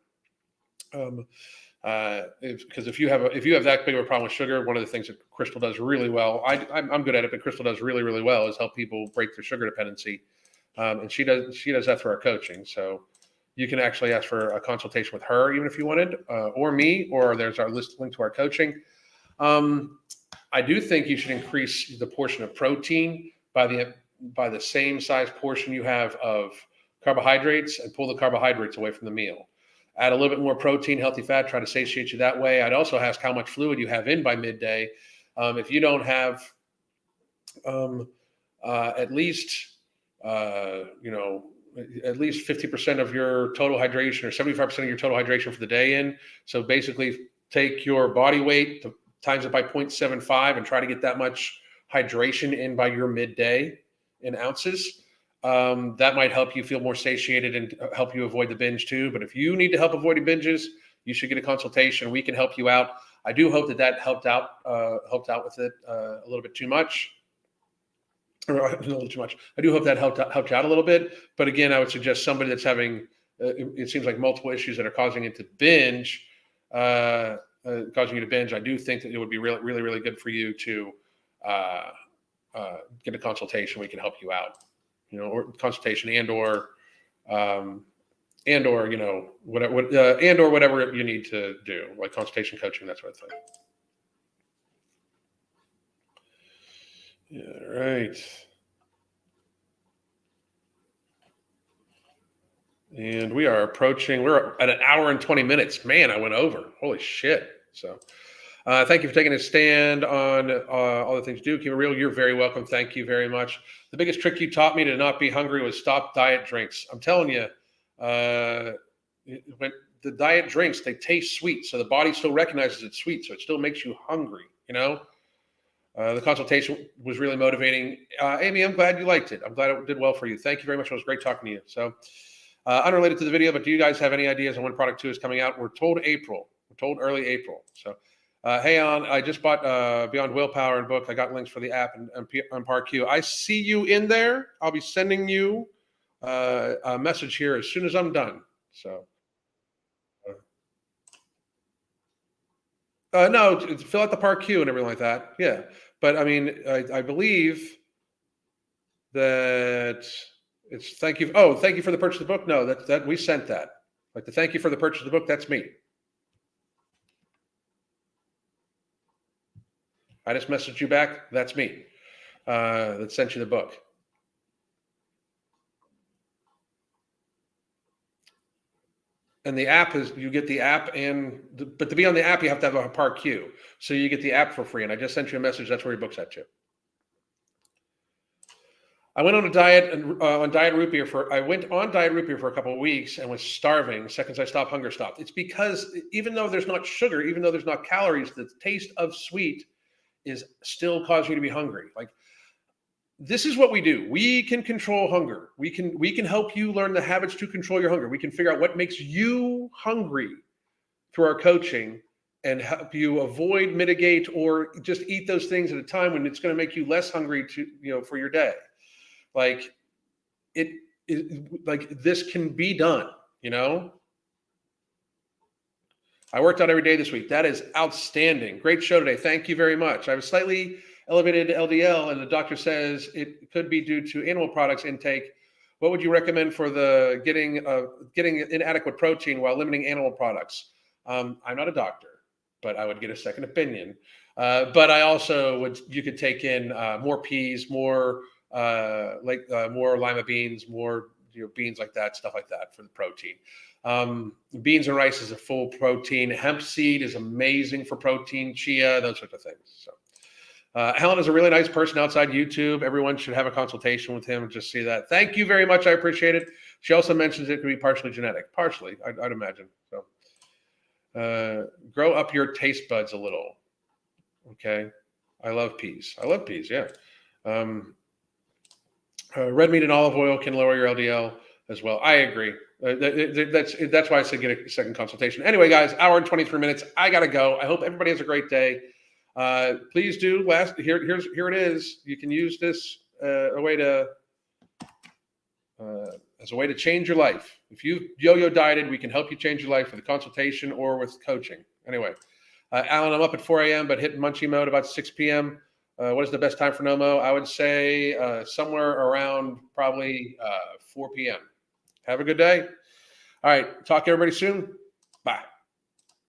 Because if you have that big of a problem with sugar, one of the things that Crystal does really well, I'm good at it, but Crystal does really, really well, is help people break their sugar dependency. And she does that through our coaching. So you can actually ask for a consultation with her, even if you wanted, or me, or there's our link to our coaching. I do think you should increase the portion of protein by the same size portion you have of carbohydrates, and pull the carbohydrates away from the meal. Add a little bit more protein, healthy fat, try to satiate you that way. I'd also ask how much fluid you have in by midday. If you don't have at least 50% of your total hydration, or 75% of your total hydration for the day in. So basically take your body weight, times it by 0.75, and try to get that much hydration in by your midday in ounces. That might help you feel more satiated and help you avoid the binge too. But if you need to help avoiding binges, you should get a consultation. We can help you out. I do hope that helped out with it a little bit too much. Or a little too much. I do hope that helped you out a little bit. But again, I would suggest somebody that's having, it seems like multiple issues that are causing it to binge, I do think that it would be really, really, really good for you to get a consultation. We can help you out, or consultation or whatever you need to do, like consultation, coaching, that sort of thing. Yeah, right. And we're at an hour and 20 minutes. Man, I went over. Holy shit. So thank you for taking a stand on all the things you do. Keep it real. You're very welcome. Thank you very much. The biggest trick you taught me to not be hungry was stop diet drinks. I'm telling you, when the diet drinks, they taste sweet. So the body still recognizes it's sweet. So it still makes you hungry, The consultation was really motivating. Amy, I'm glad you liked it. I'm glad it did well for you. Thank you very much. It was great talking to you. So unrelated to the video, but do you guys have any ideas on when product 2 is coming out? We're told April. We're told early April. So, hey, I just bought Beyond Willpower and book. I got links for the app and ParQ. I see you in there. I'll be sending you a message here as soon as I'm done. So, no, fill out the ParQ and everything like that. Yeah. But I mean, I believe that it's thank you. Oh, thank you for the purchase of the book. No, that we sent that. Like the thank you for the purchase of the book. That's me. I just messaged you back. That's me. That sent you the book. And the app is, you get the app, but to be on the app, you have to have a ParQ. So you get the app for free. And I just sent you a message. That's where your book's at you. I went on a diet on diet root beer for a couple of weeks and was starving. Seconds I stopped, hunger stopped. It's because even though there's not sugar, even though there's not calories, the taste of sweet is still causing you to be hungry. Like, this is what we do. We can control hunger. We can help you learn the habits to control your hunger. We can figure out what makes you hungry through our coaching and help you avoid, mitigate, or just eat those things at a time when it's going to make you less hungry for your day. Like this can be done, I worked out every day this week. That is outstanding. Great show today. Thank you very much. I have a slightly elevated LDL, and the doctor says it could be due to animal products intake. What would you recommend for the getting inadequate protein while limiting animal products? I'm not a doctor, but I would get a second opinion. But I also you could take in more peas, more lima beans, more beans like that, stuff like that for the protein. Beans and rice is a full protein. Hemp seed is amazing for protein. Chia, those sorts of things. So, Helen is a really nice person outside YouTube. Everyone should have a consultation with him and just see that. Thank you very much. I appreciate it. She also mentions it could be partially genetic. Partially, I'd imagine. So, grow up your taste buds a little. Okay. I love peas. Yeah. Red meat and olive oil can lower your LDL as well. I agree. That's why I said get a second consultation. Anyway, guys, hour and 23 minutes. I gotta go. I hope everybody has a great day. Please do. Here it is. You can use this as a way to change your life. If you yo-yo dieted, we can help you change your life with a consultation or with coaching. Anyway, Alan, I'm up at 4 a.m., but hitting munchie mode about 6 p.m. What is the best time for Nomo? I would say somewhere around probably 4 p.m. Have a good day. All right. Talk to everybody soon. Bye.